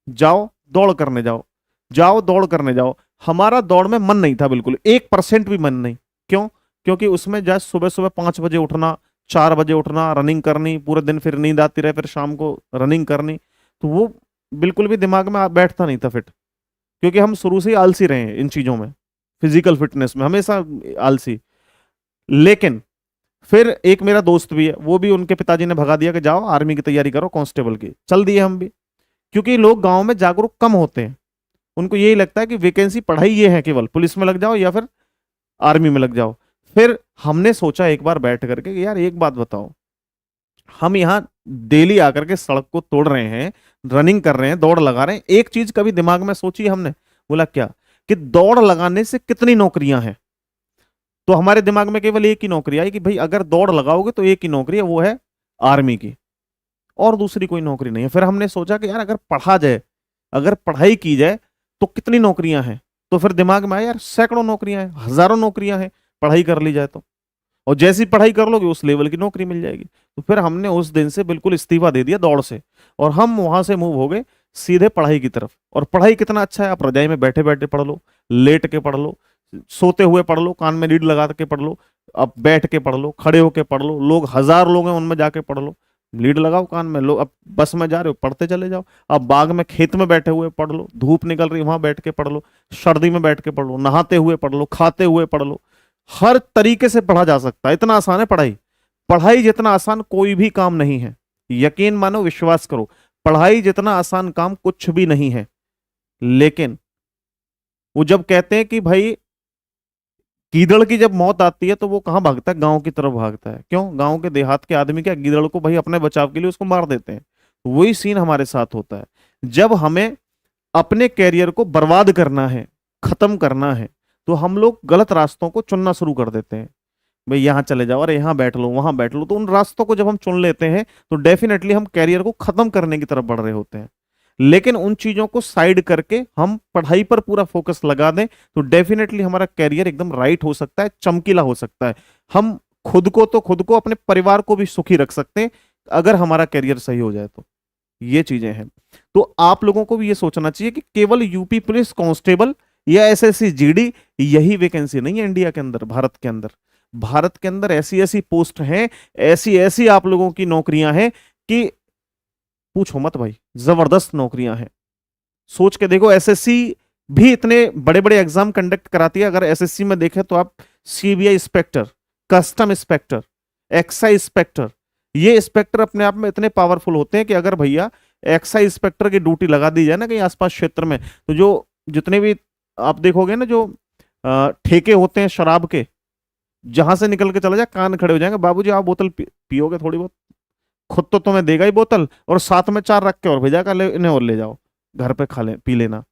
जाओ दौड़ करने जाओ, जाओ दौड़ करने जाओ। हमारा दौड़ में मन नहीं था, बिल्कुल 1% भी मन नहीं। क्यों? क्योंकि उसमें जस्ट सुबह सुबह 5 बजे उठना, 4 बजे उठना, रनिंग करनी पूरे दिन, फिर नींद आती रहे, फिर शाम को रनिंग करनी, तो वो बिल्कुल भी दिमाग में बैठता नहीं था फिट, क्योंकि हम शुरू से ही आलसी रहे हैं इन चीजों में, फिजिकल फिटनेस में हमेशा आलसी। लेकिन फिर एक मेरा दोस्त भी है, वो भी उनके पिताजी ने भगा दिया कि जाओ आर्मी की तैयारी करो, कांस्टेबल की। चल दिए हम भी, क्योंकि लोग गांव में जागरूक कम होते हैं, उनको यही लगता है कि वैकेंसी पढ़ाई ये है, केवल पुलिस में लग जाओ या फिर आर्मी में लग जाओ। फिर हमने सोचा एक बार बैठ करके कि यार एक बात बताओ, हम यहाँ डेली आकर के सड़क को तोड़ रहे हैं, रनिंग कर रहे हैं, दौड़ लगा रहे हैं। एक चीज कभी दिमाग में सोची हमने? बोला क्या कि दौड़ लगाने से कितनी नौकरियां हैं? तो हमारे दिमाग में केवल एक ही नौकरी आई कि भाई अगर दौड़ लगाओगे तो एक ही नौकरी है, वो है आर्मी की, और दूसरी कोई नौकरी नहीं है। फिर हमने सोचा कि यार अगर पढ़ा जाए, अगर पढ़ाई की जाए तो कितनी नौकरियां हैं? तो फिर दिमाग में आया यार सैकड़ों नौकरियां हैं, हजारों नौकरियां हैं, पढ़ाई कर ली जाए तो। और जैसी पढ़ाई कर लोगे उस लेवल की नौकरी मिल जाएगी। तो फिर हमने उस दिन से बिल्कुल इस्तीफा दे दिया दौड़ से, और हम वहां से मूव हो गए सीधे पढ़ाई की तरफ। और पढ़ाई कितना अच्छा है, आप रजाई में बैठे बैठे पढ़ लो, लेट के पढ़ लो, सोते हुए पढ़ लो, कान में लीड लगा के पढ़ लो, अब बैठ के पढ़ लो, खड़े होके पढ़ लो, लोग 1000 लोग हैं उनमें जाके पढ़ लो, लीड लगाओ कान में, लो अब बस में जा रहे हो पढ़ते चले जाओ, अब बाग में खेत में बैठे हुए पढ़ लो, धूप निकल रही वहां बैठ के पढ़ लो, सर्दी में बैठ के पढ़ लो, नहाते हुए पढ़ लो, खाते हुए पढ़ लो। हर तरीके से पढ़ा जा सकता है, इतना आसान है पढ़ाई। पढ़ाई जितना आसान कोई भी काम नहीं है, यकीन मानो, विश्वास करो, पढ़ाई जितना आसान काम कुछ भी नहीं है। लेकिन वो जब कहते हैं कि भाई गीदड़ की जब मौत आती है तो वो कहाँ भागता है? गांव की तरफ भागता है। क्यों? गांव के देहात के आदमी क्या गीदड़ को भाई अपने बचाव के लिए उसको मार देते हैं। वही सीन हमारे साथ होता है जब हमें अपने कैरियर को बर्बाद करना है, खत्म करना है, तो हम लोग गलत रास्तों को चुनना शुरू कर देते हैं। भाई यहाँ चले जाओ, अरे यहाँ बैठ लो, वहां बैठ लो। तो उन रास्तों को जब हम चुन लेते हैं तो डेफिनेटली हम कैरियर को खत्म करने की तरफ बढ़ रहे होते हैं। लेकिन उन चीजों को साइड करके हम पढ़ाई पर पूरा फोकस लगा दें तो डेफिनेटली हमारा कैरियर एकदम राइट हो सकता है, चमकीला हो सकता है। हम खुद को अपने परिवार को भी सुखी रख सकते हैं अगर हमारा कैरियर सही हो जाए तो। ये चीजें हैं। तो आप लोगों को भी ये सोचना चाहिए कि केवल यूपी पुलिस कांस्टेबल या एसएससी जीडी यही वैकेंसी नहीं है इंडिया के अंदर, भारत के अंदर। भारत के अंदर ऐसी ऐसी पोस्ट हैं, ऐसी ऐसी आप लोगों की नौकरियां हैं कि पूछो मत भाई, जबरदस्त नौकरियां हैं। सोच के देखो, एसएससी भी इतने बड़े बड़े एग्जाम कंडक्ट कराती है। अगर एसएससी में देखें तो आप CBI inspector, custom inspector, excise inspector, ये इंस्पेक्टर अपने आप में इतने पावरफुल होते हैं कि अगर भैया एक्साइज इंस्पेक्टर की ड्यूटी लगा दी जाए ना कहीं आसपास क्षेत्र में, तो जो जितने भी आप देखोगे ना जो ठेके होते हैं शराब के, जहां से निकल के चला जाए कान खड़े हो जाएंगे, बाबूजी आप बोतल पियोगे थोड़ी बहुत? खुद तो तुम्हें देगा ही बोतल, और साथ में 4 रख के और भेजा, ले इन्हें और ले जाओ घर पे, खा ले पी लेना।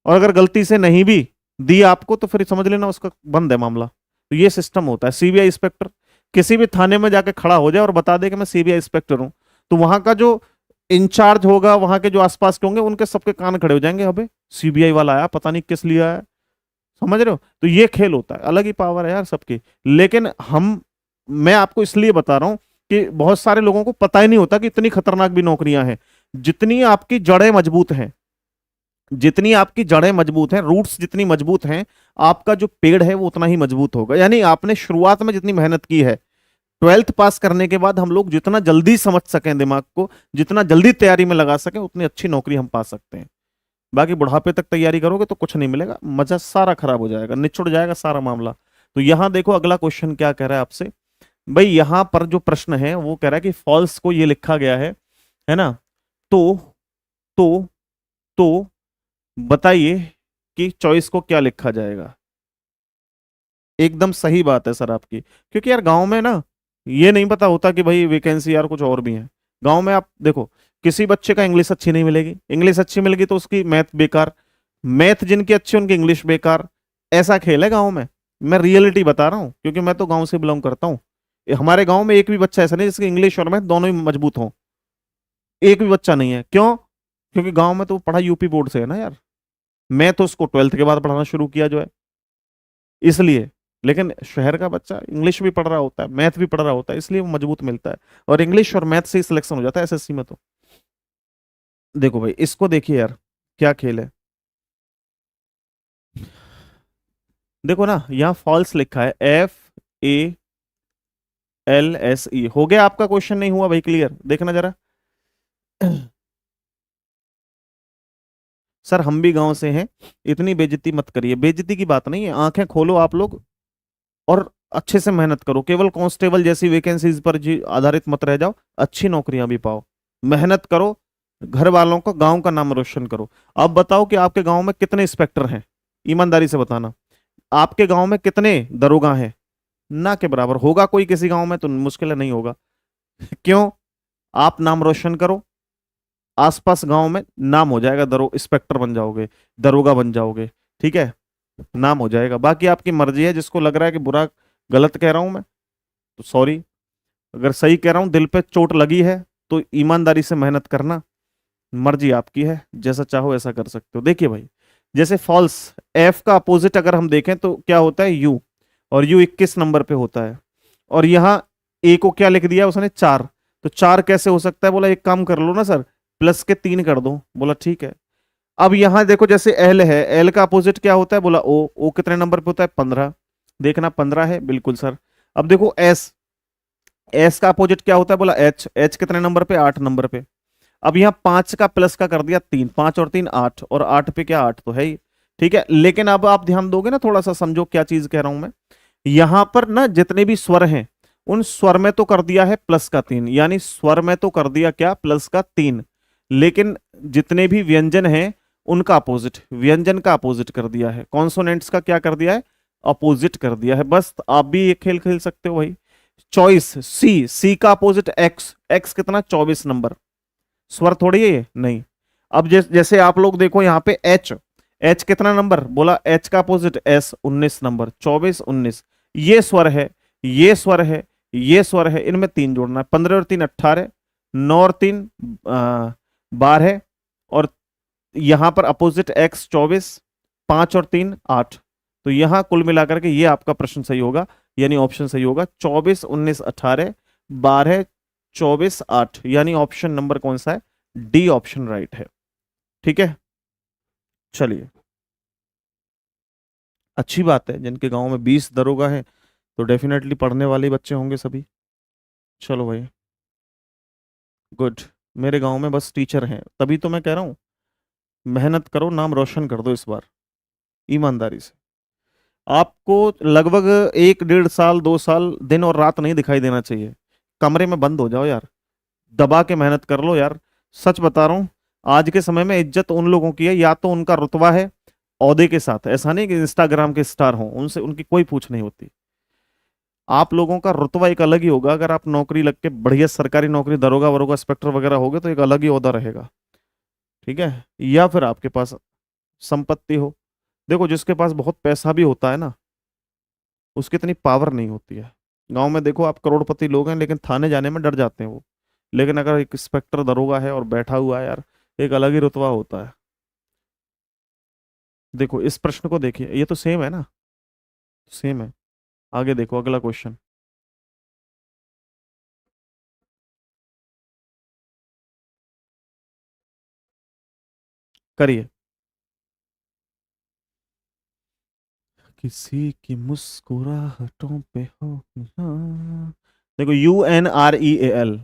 और अगर गलती से नहीं भी दी आपको तो फिर समझ लेना उसका बंद है मामला। तो ये सिस्टम होता है। सीबीआई इंस्पेक्टर किसी भी थाने में जाके खड़ा हो जाए और बता दे कि मैं सीबीआई इंस्पेक्टर हूं, तो वहां का जो इंचार्ज होगा, वहां के जो आसपास के होंगे, उनके सबके कान खड़े हो जाएंगे, अबे सीबीआई वाला आया, पता नहीं किस लिए आया। समझ रहे हो? तो ये खेल होता है, अलग ही पावर है यार सबकी। लेकिन मैं आपको इसलिए बता रहा हूं कि बहुत सारे लोगों को पता ही नहीं होता कि इतनी खतरनाक भी नौकरियां हैं। जितनी आपकी जड़ें मजबूत हैं, जितनी आपकी जड़ें मजबूत हैं, रूट्स जितनी मजबूत हैं, आपका जो पेड़ है वो उतना ही मजबूत होगा। यानी आपने शुरुआत में जितनी मेहनत की है, 12th पास करने के बाद हम लोग जितना जल्दी समझ सकें दिमाग को, जितना जल्दी तैयारी में लगा सकें, उतनी अच्छी नौकरी हम पा सकते हैं। बाकी बुढ़ापे तक तैयारी करोगे तो कुछ नहीं मिलेगा, मजा सारा खराब हो जाएगा, निचुड़ जाएगा सारा मामला। तो यहां देखो अगला क्वेश्चन क्या कह रहा है आपसे। भाई यहां पर जो प्रश्न है वो कह रहा है कि फॉल्स को ये लिखा गया है ना? तो तो तो बताइए कि चॉइस को क्या लिखा जाएगा। एकदम सही बात है सर आपकी, क्योंकि यार गांव में ना ये नहीं पता होता कि भाई वैकेंसी यार कुछ और भी है। गांव में आप देखो, किसी बच्चे का इंग्लिश अच्छी नहीं मिलेगी, इंग्लिश अच्छी मिलेगी तो उसकी मैथ बेकार, मैथ जिनकी अच्छी उनकी इंग्लिश बेकार। ऐसा खेल है गाँव में। मैं रियलिटी बता रहा हूँ क्योंकि मैं तो गाँव से बिलोंग करता हूँ। हमारे गाँव में एक भी बच्चा ऐसा नहीं जिसकी इंग्लिश और मैथ दोनों ही मजबूत हो। एक भी बच्चा नहीं है। क्यों? क्योंकि गाँव में तो पढ़ा यूपी बोर्ड से है ना यार। मैं तो उसको 12th के बाद पढ़ाना शुरू किया जो है, इसलिए। लेकिन शहर का बच्चा इंग्लिश भी पढ़ रहा होता है, मैथ भी पढ़ रहा होता है, इसलिए वो मजबूत मिलता है। और इंग्लिश और मैथ से ही सिलेक्शन हो जाता है एसएससी में। तो देखो भाई, इसको देखिए यार क्या खेल है। देखो ना, यहाँ फॉल्स लिखा है, FALSE। हो गया आपका क्वेश्चन? नहीं हुआ भाई क्लियर? देखना जरा। सर हम भी गांव से हैं, इतनी बेइज्जती मत करिए। बेइज्जती की बात नहीं है, आंखें खोलो आप लोग और अच्छे से मेहनत करो। केवल कांस्टेबल जैसी वैकेंसीज पर जी आधारित मत रह जाओ, अच्छी नौकरियां भी पाओ, मेहनत करो, घर वालों का, गांव का नाम रोशन करो। अब बताओ कि आपके गांव में कितने इंस्पेक्टर हैं? ईमानदारी से बताना। आपके गांव में कितने दरोगा हैं? ना के बराबर। होगा कोई किसी गांव में? तो मुश्किल है, नहीं होगा। क्यों? आप नाम रोशन करो, आसपास गांव में नाम हो जाएगा, इंस्पेक्टर बन जाओगे, दरोगा बन जाओगे, ठीक है, नाम हो जाएगा। बाकी आपकी मर्जी है, जिसको लग रहा है कि बुरा गलत कह रहा हूं मैं तो सॉरी, अगर सही कह रहा हूं, दिल पे चोट लगी है तो ईमानदारी से मेहनत करना, मर्जी आपकी है, जैसा चाहो ऐसा कर सकते हो। देखिए भाई, जैसे फॉल्स, एफ का अपोजिट अगर हम देखें तो क्या होता है, यू, और यू 21 नंबर पे होता है, और यहाँ ए को क्या लिख दिया उसने, 4, तो 4 कैसे हो सकता है, बोला एक काम कर लो ना सर, प्लस के 3 कर दो, बोला ठीक है। अब यहां देखो जैसे एल है, एल का अपोजिट क्या होता है, बोला ओ, ओ कितने नंबर पे होता है, 15, देखना 15 है, बिल्कुल सर। अब देखो एस, एस का अपोजिट क्या होता है, बोला एच, एच कितने नंबर पे, 8 नंबर पे। अब यहाँ 5 का प्लस का कर दिया 3, 5 और 3 8, और 8 पे क्या, 8 तो है ही, ठीक है। लेकिन अब आप ध्यान दोगे ना, थोड़ा सा समझो क्या चीज कह रहा हूं मैं, यहां पर ना जितने भी स्वर हैं, उन स्वर में तो कर दिया है प्लस का 3, यानी स्वर में तो कर दिया क्या, प्लस का 3, लेकिन जितने भी व्यंजन हैं उनका अपोजिट, व्यंजन का अपोजिट कर दिया है, कॉन्सोनेंट्स का क्या कर दिया है, अपोजिट कर दिया है। बस आप भी ये खेल खेल सकते हो भाई। चॉइस सी, सी का अपोजिट एक्स, एक्स कितना, 24 नंबर, स्वर थोड़ी है ये, नहीं। अब जैसे आप लोग देखो यहाँ पे एच, एच कितना नंबर, बोला एच का अपोजिट एस, 19 नंबर, 24 19, ये स्वर है, ये स्वर है, ये स्वर है, इनमें 3 जोड़ना है, 15 और 3 18, 9 और 3 12, और यहां पर अपोजिट एक्स 24, 5 और 3 8, तो यहां कुल मिलाकर के ये आपका प्रश्न सही होगा, यानी ऑप्शन सही होगा 24 19 18 12 24 8, यानी ऑप्शन नंबर कौन सा है, डी ऑप्शन राइट है, ठीक है। चलिए, अच्छी बात है, जिनके गांव में 20 दरोगा है तो डेफिनेटली पढ़ने वाले बच्चे होंगे सभी। चलो भाई, गुड। मेरे गांव में बस टीचर हैं, तभी तो मैं कह रहा हूं मेहनत करो, नाम रोशन कर दो इस बार, ईमानदारी से। आपको लगभग 1 1.5 साल 2 साल दिन और रात नहीं दिखाई देना चाहिए, कमरे में बंद हो जाओ यार, दबा के मेहनत कर लो यार। सच बता रहा हूं, आज के समय में इज्जत उन लोगों की है, या तो उनका रुतबा है औहदे के साथ, ऐसा नहीं कि इंस्टाग्राम के स्टार हों, उनसे उनकी कोई पूछ नहीं होती। आप लोगों का रुतबा एक अलग ही होगा, अगर आप नौकरी लग के बढ़िया सरकारी नौकरी, दरोगा वरोगा इंस्पेक्टर वगैरह होगे तो एक अलग ही ओहदा रहेगा, ठीक है। या फिर आपके पास संपत्ति हो, देखो जिसके पास बहुत पैसा भी होता है ना, उसकी इतनी पावर नहीं होती है। गांव में देखो आप, करोड़पति लोग हैं लेकिन थाने जाने में डर जाते हैं वो, लेकिन अगर एक इंस्पेक्टर दरोगा है और बैठा हुआ है यार, एक अलग ही रुतबा होता है। देखो इस प्रश्न को देखिए, ये तो सेम है ना, सेम है। आगे देखो अगला क्वेश्चन, करिए। किसी की मुस्कुराहटों पे हो निहार। देखो UNREAL,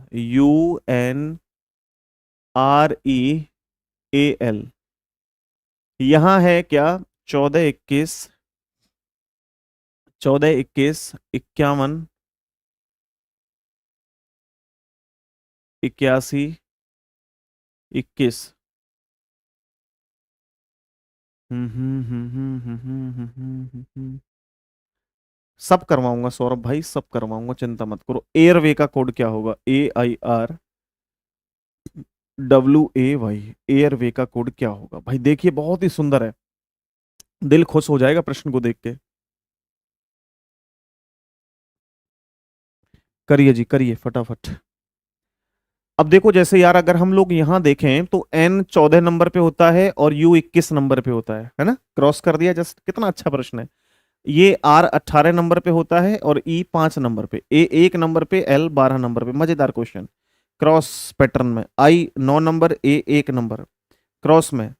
UNREAL, यहां है क्या, 14 21, 14 21 51 81 21। सब करवाऊंगा सौरभ भाई, सब करवाऊंगा, चिंता मत करो। एयरवे का कोड क्या होगा, AIRWAY, एयरवे का कोड क्या होगा भाई, देखिए बहुत ही सुंदर है, दिल खुश हो जाएगा प्रश्न को देख के। करिए जी, करिए फटाफट। अब देखो जैसे यार, अगर हम लोग यहां देखें तो एन 14 नंबर पे होता है और यू 21 नंबर पे होता है ना, क्रॉस कर दिया जस्ट, कितना अच्छा प्रश्न है। ये आर 18 नंबर पे होता है और ई 5 नंबर पे, ए 1 नंबर पे, एल 12 नंबर पे, मजेदार क्वेश्चन। क्रॉस पैटर्न में आई 9 नंबर, ए 1 नंबर, क्रॉस में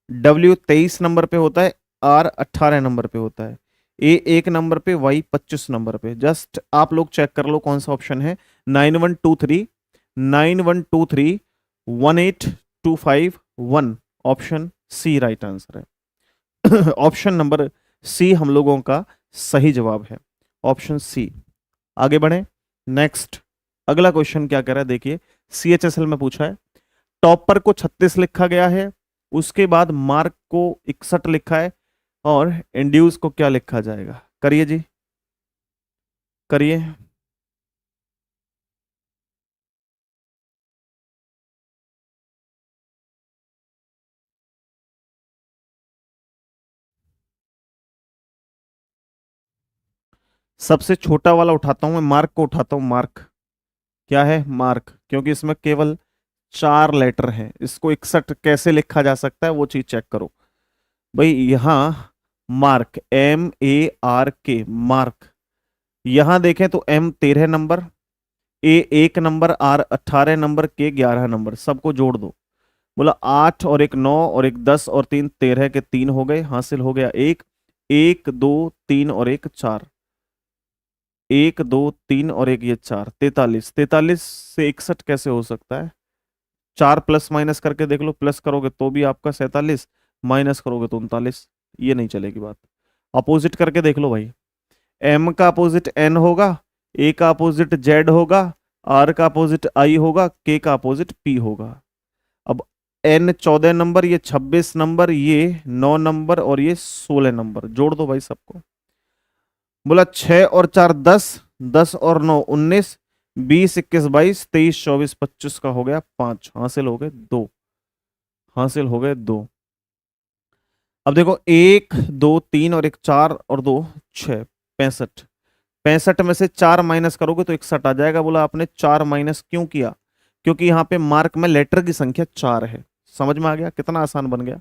डब्ल्यू 23 नंबर पे होता है, आर 18 नंबर पे होता है, ए 1 नंबर पे, वाई 25 नंबर पे। जस्ट आप लोग चेक कर लो कौन सा ऑप्शन है, 9123, 9123 18251, ऑप्शन सी राइट आंसर है। ऑप्शन नंबर सी हम लोगों का सही जवाब है, ऑप्शन सी। आगे बढ़े, नेक्स्ट। अगला क्वेश्चन क्या कह रहा है देखिए, CHSL में पूछा है, टॉपर को 36 लिखा गया है, उसके बाद मार्क को 61 लिखा है, और इंड्यूस को क्या लिखा जाएगा, करिए जी, करिए। सबसे छोटा वाला उठाता हूं मैं, मार्क को उठाता हूं। मार्क क्या है? मार्क, क्योंकि इसमें केवल 4 लेटर हैं। इसको 61 कैसे लिखा जा सकता है वो चीज चेक करो भाई। यहां मार्क, MARK, मार्क। यहां देखें तो M 13 number, A 1 number, R 18 number, K 11 number, सबको जोड़ दो। बोला 8 और एक 9 और एक 10 और 3 13 के 3 हो गए, हासिल हो गया एक। 1 2 3 और एक 4, 1 2 3 और एक ये 4, 43। 43 से 61 कैसे हो सकता है? 4 प्लस माइनस करके देख लो, प्लस करोगे तो भी आपका 47, माइनस करोगे तो 39। ये नहीं चलेगी बात। अपोजिट करके देख लो भाई। M का अपोजिट N होगा, A का अपोजिट Z होगा, R का अपोजिट I होगा, K का अपोजिट P होगा। अब N 14 नंबर, ये 26 नंबर, ये 9 नंबर और ये 16 नंबर, जोड़ दो भाई सबको। बोला 6 और 4 10, 10 और 9 19, 20 21 22 23 24 25 का हो गया 5, हासिल हो गए 2, हासिल हो गए 2। अब देखो 1 2 3 और एक 4 और 2 6, 65। 65 में से 4 माइनस करोगे तो 61 आ जाएगा। बोला आपने 4 माइनस क्यों किया? क्योंकि यहाँ पे मार्क में लेटर की संख्या 4 है। समझ में आ गया? कितना आसान बन गया।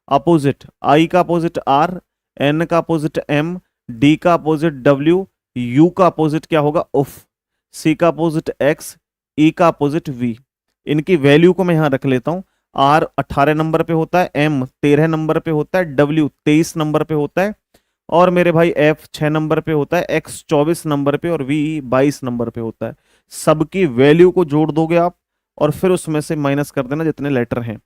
अपोजिट, आई का अपोजिट आर, एन का अपोजिट एम, डी का अपोजिट डब्ल्यू, यू का अपोजिट क्या होगा? उफ। सी का अपोजिट एक्स, ई का अपोजिट वी। इनकी वैल्यू को मैं यहां रख लेता हूं। आर 18 नंबर पे होता है, एम 13 नंबर पे होता है, डब्ल्यू 23 नंबर पे होता है, और मेरे भाई एफ 6 नंबर पे होता है, एक्स 24 नंबर पे और वी 22 नंबर पे होता है। सबकी वैल्यू को जोड़ दोगे आप और फिर उसमें से माइनस कर देना जितने लेटर हैं।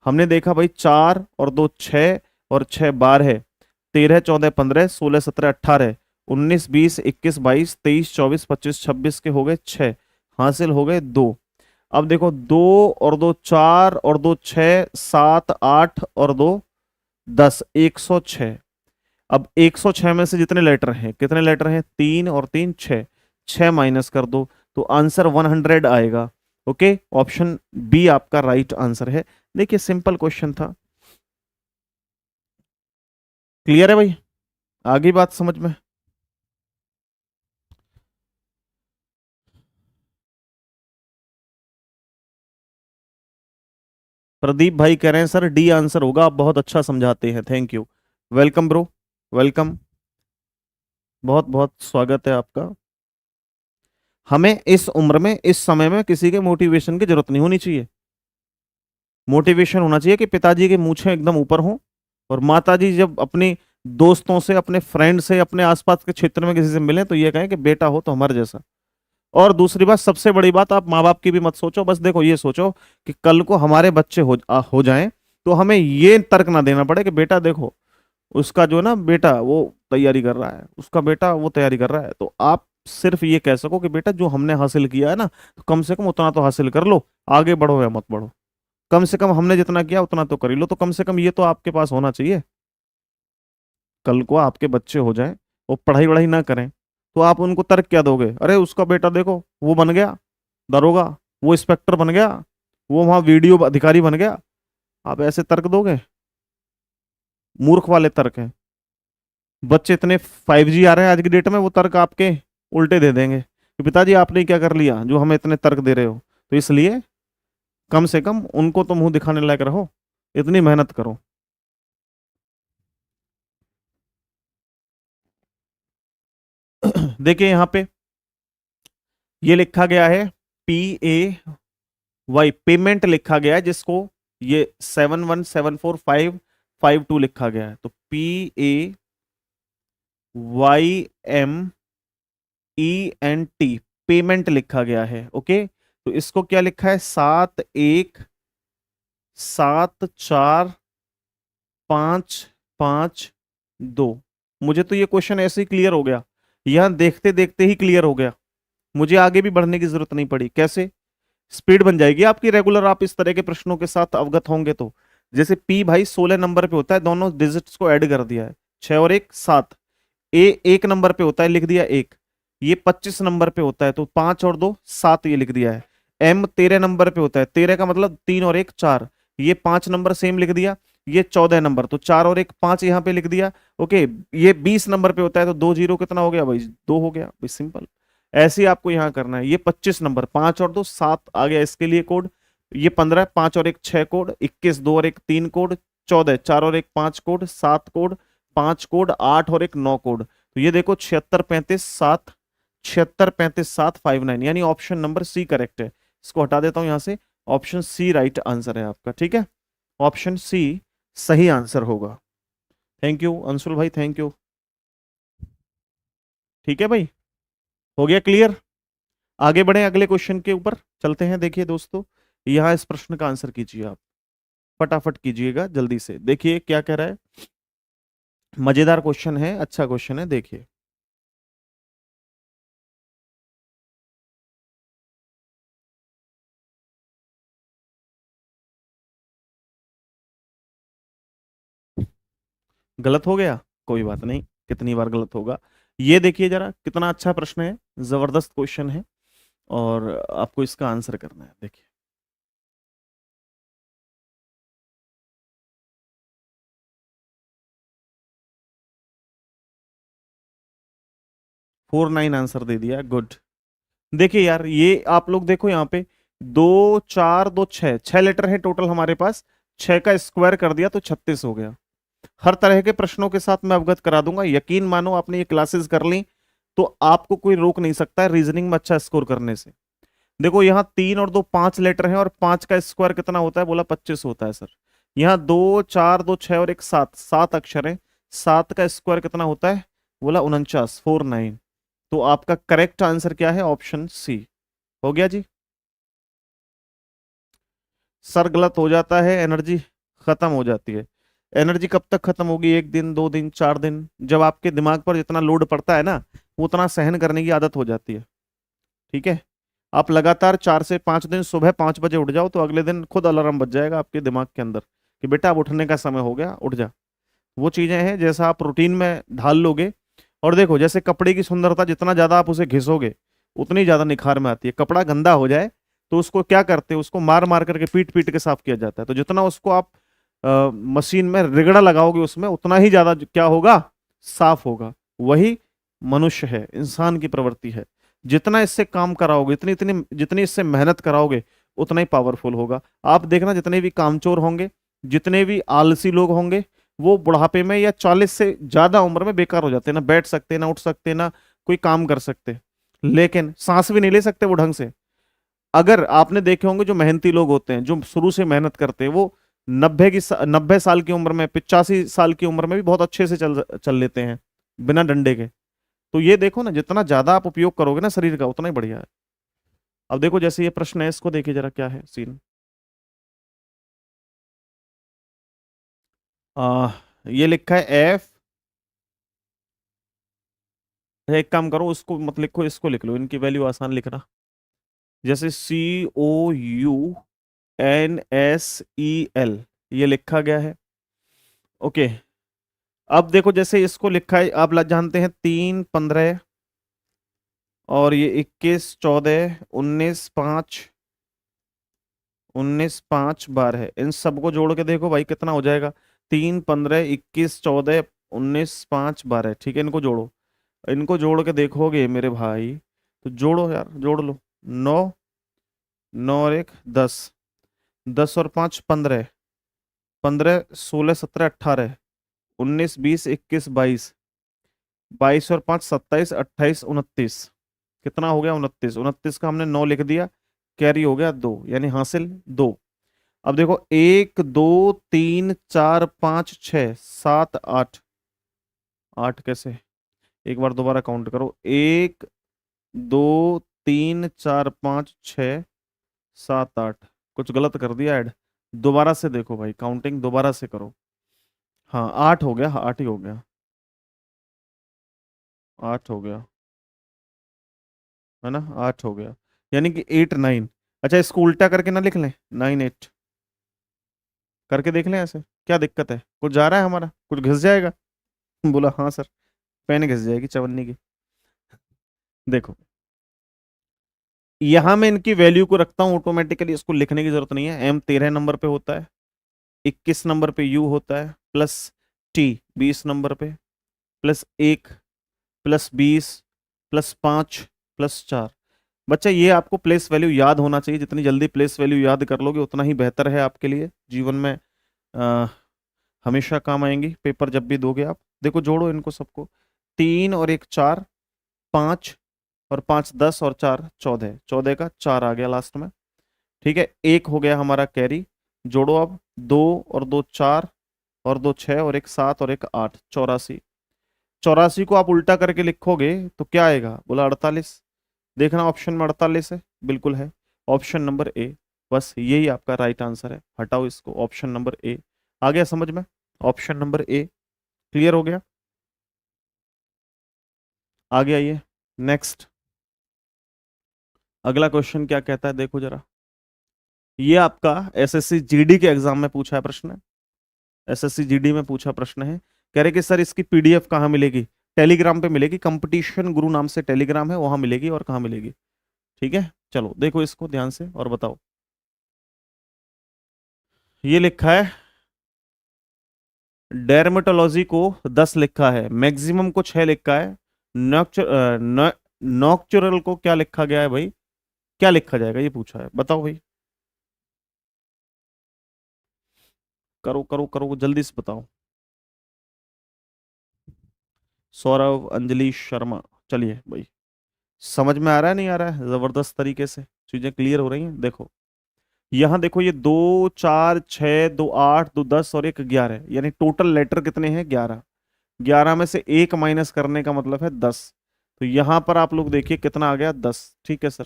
हमने देखा भाई 4 और 2 6 और 6 12, 13 14 15 16 17 18 19 20 21 22 23 24 25 26 के हो गए 6, हासिल हो गए 2। अब देखो 2 और 2 4 और 2 6 7 8 और 2 10, 106। अब 106 में से जितने लेटर हैं, कितने लेटर हैं? 3 और 3 6, 6 माइनस कर दो तो आंसर 100 आएगा। ओके, ऑप्शन बी आपका राइट आंसर है। देखिए सिंपल क्वेश्चन था। क्लियर है भाई? आगे बात समझ में? प्रदीप भाई कह रहे हैं सर डी आंसर होगा, आप बहुत अच्छा समझाते हैं, thank you. Welcome bro, welcome, बहुत बहुत स्वागत है आपका। हमें इस उम्र में, इस समय में किसी के मोटिवेशन की जरूरत नहीं होनी चाहिए। मोटिवेशन होना चाहिए कि पिताजी के मूंछें एकदम ऊपर हों और माताजी जब अपने दोस्तों से, अपने फ्रेंड से, अपने आसपास के क्षेत्र में किसी से मिलें तो ये कहें कि बेटा हो तो हमारे जैसा। और दूसरी बात, सबसे बड़ी बात, आप माँ बाप की भी मत सोचो, बस देखो ये सोचो कि कल को हमारे बच्चे हो जाएं तो हमें ये तर्क ना देना पड़े कि बेटा देखो उसका जो ना बेटा वो तैयारी कर रहा है, उसका बेटा वो तैयारी कर रहा है। तो आप सिर्फ ये कह सको कि बेटा जो हमने हासिल किया है ना, तो कम से कम उतना तो हासिल कर लो, आगे बढ़ो या मत बढ़ो, कम से कम हमने जितना किया उतना तो कर ही लो। तो कम से कम ये तो आपके पास होना चाहिए। कल को आपके बच्चे हो जाएं, वो पढ़ाई वढ़ाई ना करें, तो आप उनको तर्क क्या दोगे? अरे उसका बेटा देखो वो बन गया दरोगा, वो इंस्पेक्टर बन गया, वो वहां वीडियो अधिकारी बन गया। आप ऐसे तर्क दोगे? मूर्ख वाले तर्क हैं। बच्चे इतने 5G आ रहे हैं आज की डेट में, वो तर्क आपके उल्टे दे देंगे कि पिताजी आपने क्या कर लिया जो हमें इतने तर्क दे रहे हो। तो इसलिए कम से कम उनको तो मुंह दिखाने लायक रहो, इतनी मेहनत करो। देखिए यहाँ पे ये लिखा गया है PAY, पेमेंट लिखा गया है, जिसको ये 71745552 लिखा गया है। तो PAYMENT, पेमेंट लिखा गया है। ओके, तो इसको क्या लिखा है? 717452। मुझे तो ये क्वेश्चन ऐसे ही क्लियर हो गया, यहां देखते देखते ही क्लियर हो गया, मुझे आगे भी बढ़ने की जरूरत नहीं पड़ी। कैसे? स्पीड बन जाएगी आपकी रेगुलर, आप इस तरह के प्रश्नों के साथ अवगत होंगे तो। जैसे पी भाई 16 नंबर पे होता है, दोनों डिजिट्स को ऐड कर दिया है, 6 और 1 7। ए 1 नंबर पे होता है, लिख दिया 1। ये 25 नंबर पे होता है तो 5 और 2 7, ये लिख दिया है। एम 13 नंबर पे होता है, 13 का मतलब 3 और 1 4, ये 5 नंबर सेम लिख दिया। ये 14 नंबर, तो 4 और 1 5 यहाँ पे लिख दिया। ओके, ये 20 नंबर पे होता है तो 2 जीरो कितना हो गया भाई, 2 हो गया भाई, सिंपल। ऐसे ही आपको यहाँ करना है। ये 25 नंबर, 5 और 2 7 आ गया इसके लिए कोड। ये 15, 5 और 1 6 कोड, 21 2 और 1 3 कोड, 14 4 और 1 5 कोड, 7 कोड, 5 कोड, 8 और 1 9 कोड। तो ये देखो 76 35 7, 76 35 7 59, यानी ऑप्शन नंबर सी करेक्ट है। इसको हटा देता हूं यहां से, ऑप्शन सी राइट आंसर है आपका, ठीक है, ऑप्शन सी सही आंसर होगा। थैंक यू अंशुल भाई, थैंक यू। ठीक है भाई, हो गया क्लियर। आगे बढ़े, अगले क्वेश्चन के ऊपर चलते हैं। देखिए दोस्तों, यहां इस प्रश्न का आंसर कीजिए आप, फटाफट कीजिएगा जल्दी से। देखिए क्या कह रहा है, मजेदार क्वेश्चन है, अच्छा क्वेश्चन है, देखिए। गलत हो गया, कोई बात नहीं, कितनी बार गलत होगा। ये देखिए जरा, कितना अच्छा प्रश्न है, जबरदस्त क्वेश्चन है, और आपको इसका आंसर करना है। देखिए 49 आंसर दे दिया, गुड। देखिए यार, ये आप लोग देखो यहाँ पे, 2 4 2 6, 6 लेटर है टोटल हमारे पास, 6 का स्क्वायर कर दिया तो 36 हो गया। हर तरह के प्रश्नों के साथ मैं अवगत करा दूंगा, यकीन मानो आपने ये क्लासेस कर ली तो आपको कोई रोक नहीं सकता है रीजनिंग में अच्छा स्कोर करने से। देखो यहाँ 3 और 2 5 लेटर हैं, और 5 का स्क्वायर कितना होता है, बोला 25 होता है सर। यहाँ 2 4 2 6 और एक 7, 7 अक्षर है, 7 का स्क्वायर कितना होता है, बोला 49, 49। तो आपका करेक्ट आंसर क्या है, ऑप्शन सी। हो गया जी। सर गलत हो जाता है, एनर्जी खत्म हो जाती है। एनर्जी कब तक खत्म होगी, 1 दिन 2 दिन 4 दिन, जब आपके दिमाग पर जितना लोड पड़ता है ना, वो उतना सहन करने की आदत हो जाती है। ठीक है, आप लगातार 4 से 5 दिन सुबह 5 बजे उठ जाओ तो अगले दिन खुद अलार्म बज जाएगा आपके दिमाग के अंदर कि बेटा अब उठने का समय हो गया, उठ जा। वो चीजें हैं, जैसा आप रूटीन में ढाल लोगे। और देखो, जैसे कपड़े की सुंदरता, जितना ज्यादा आप उसे घिसोगे उतनी ज्यादा निखार में आती है। कपड़ा गंदा हो जाए तो उसको क्या करते हैं, उसको मार मार करके पीट पीट के साफ किया जाता है। तो जितना उसको आप मशीन में रिगड़ा लगाओगे उसमें, उतना ही ज्यादा क्या होगा, साफ होगा। वही मनुष्य है, इंसान की प्रवृत्ति है। जितना इससे काम कराओगे, इतनी इतनी जितनी इससे मेहनत कराओगे, उतना ही पावरफुल होगा। आप देखना, जितने भी कामचोर होंगे, जितने भी आलसी लोग होंगे, वो बुढ़ापे में या 40 से ज्यादा उम्र में बेकार हो जाते हैं, ना बैठ सकते, ना उठ सकते, ना कोई काम कर सकते, लेकिन सांस भी नहीं ले सकते वो ढंग से। अगर आपने देखे होंगे, जो मेहनती लोग होते हैं, जो शुरू से मेहनत करते हैं, वो 90 साल की उम्र में, 85 साल की उम्र में भी बहुत अच्छे से चल चल लेते हैं बिना डंडे के। तो ये देखो ना, जितना ज्यादा आप उपयोग करोगे ना शरीर का, उतना ही बढ़िया है। अब देखो, जैसे ये प्रश्न है, इसको देखिए जरा, क्या है सीन। आ, ये लिखा है एफ। एक काम करो, उसको मत लिखो, इसको लिख लो, इनकी वैल्यू आसान लिखना। जैसे COUNSEL, ये लिखा गया है। ओके, अब देखो, जैसे इसको लिखा है, आप जानते हैं 3 15, और ये 21 14 19 5, 19 5 12 है। इन सबको जोड़ के देखो भाई कितना हो जाएगा, 3 15 21 14 19 5 12, ठीक है, इनको जोड़ो। इनको जोड़ के देखोगे मेरे भाई, तो जोड़ो यार, जोड़ लो। 9, 9 और 1 10, 10 और 5 15, 15 16 17 18, 19 20 21 22, 22 और 5 27 28 29, कितना हो गया, 29। 29 का हमने 9 लिख दिया, कैरी हो गया 2, यानी हासिल 2। अब देखो, 1 2 3 4 5 6 7 8, 8 कैसे, एक बार दोबारा काउंट करो, 1 2 3 4 5 6 7 8, कुछ गलत कर दिया ऐड, दोबारा से देखो भाई, काउंटिंग दोबारा से करो। हाँ 8 हो गया, हाँ, 8 ही हो गया, 8 हो गया, है ना, 8 हो गया, यानी कि 8 9। अच्छा, इसको उल्टा करके ना लिख लें, 9 8 करके देख लें ऐसे, क्या दिक्कत है, कुछ जा रहा है हमारा, कुछ घिस जाएगा। बोला हाँ सर, पेन घिस जाएगी चवन्नी की। देखो, यहां मैं इनकी वैल्यू को रखता हूं ऑटोमेटिकली, इसको लिखने की जरूरत नहीं है। M 13 नंबर पे होता है, 21 नंबर पे u होता है, प्लस t 20 नंबर पे, प्लस 1 प्लस 20 प्लस 5 प्लस 4। बच्चा ये आपको प्लेस वैल्यू याद होना चाहिए, जितनी जल्दी प्लेस वैल्यू याद कर लोगे उतना ही बेहतर है आपके लिए, जीवन में हमेशा काम आएंगी, पेपर जब भी दोगे आप। देखो जोड़ो इनको सबको, 3 और 1 4, 5 और 5 10 और 4 14, 14 का 4 आ गया लास्ट में। ठीक है, 1 हो गया हमारा कैरी। जोड़ो अब, 2 और 2 4 और 2 6 और 1 7 और 1 8, 84। 84 को आप उल्टा करके लिखोगे तो क्या आएगा, बोला 48। देखना ऑप्शन में 48 है, बिल्कुल है, ऑप्शन नंबर ए। बस यही आपका राइट आंसर है, हटाओ इसको, ऑप्शन नंबर ए। आ गया समझ में, ऑप्शन नंबर ए क्लियर हो गया। आ गया ये। नेक्स्ट अगला क्वेश्चन क्या कहता है, देखो जरा। ये आपका एसएससी जीडी के एग्जाम में पूछा है प्रश्न है, एसएससी जीडी में पूछा प्रश्न है। कह रहे कि सर इसकी पीडीएफ कहाँ मिलेगी, टेलीग्राम पे मिलेगी, कंपटीशन गुरु नाम से टेलीग्राम है, वहां मिलेगी। और कहाँ मिलेगी, ठीक है, चलो देखो इसको ध्यान से और बताओ। ये लिखा है डेर्मेटोलॉजी को 10 लिखा है, मैक्सिमम को 6 लिखा है, नॉक्चुरल को क्या लिखा गया है भाई, क्या लिखा जाएगा ये पूछा है, बताओ भाई। करो करो करो जल्दी से बताओ। सौरभ, अंजलि, शर्मा, चलिए भाई, समझ में आ रहा है नहीं आ रहा है, जबरदस्त तरीके से चीजें क्लियर हो रही हैं। देखो यहां देखो, ये 2 4 6 2 8 2 10 और 1 11, यानी टोटल लेटर कितने हैं, 11। 11 में से 1 माइनस करने का मतलब है 10। तो यहां पर आप लोग देखिए कितना आ गया, 10। ठीक है सर,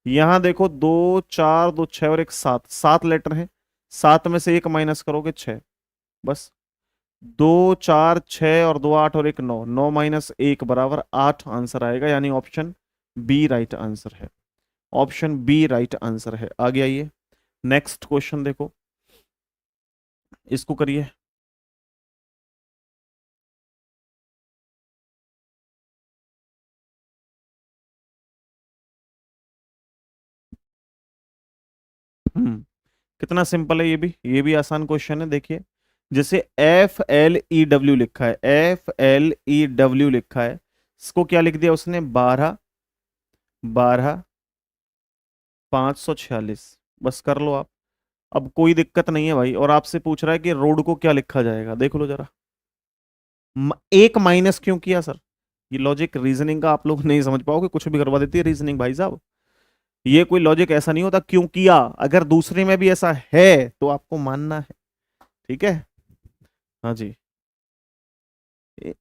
यहां देखो 2 4 2 6 और 1 7, 7 लेटर हैं, 7 में से 1 माइनस करोगे 6, बस। 2 4 6 और 2 8 और 1 9, 9 माइनस 1 बराबर 8 आंसर आएगा, यानी ऑप्शन बी राइट आंसर है, ऑप्शन बी राइट आंसर है। आगे आइए, नेक्स्ट क्वेश्चन देखो, इसको करिए। कितना सिंपल है, ये भी आसान क्वेश्चन है। देखिए जैसे FLEW लिखा है, FLEW लिखा है, इसको क्या लिख दिया उसने, 12 12 546, बस कर लो आप। अब कोई दिक्कत नहीं है भाई, और आपसे पूछ रहा है कि रोड को क्या लिखा जाएगा, देख लो जरा। एक माइनस क्यों किया सर, ये लॉजिक रीजनिंग का आप लोग नहीं समझ पाओगे, कुछ भी करवा देती है रीजनिंग भाई साहब। ये कोई लॉजिक ऐसा नहीं होता क्यों किया, अगर दूसरे में भी ऐसा है तो आपको मानना है, ठीक है। हाँ जी,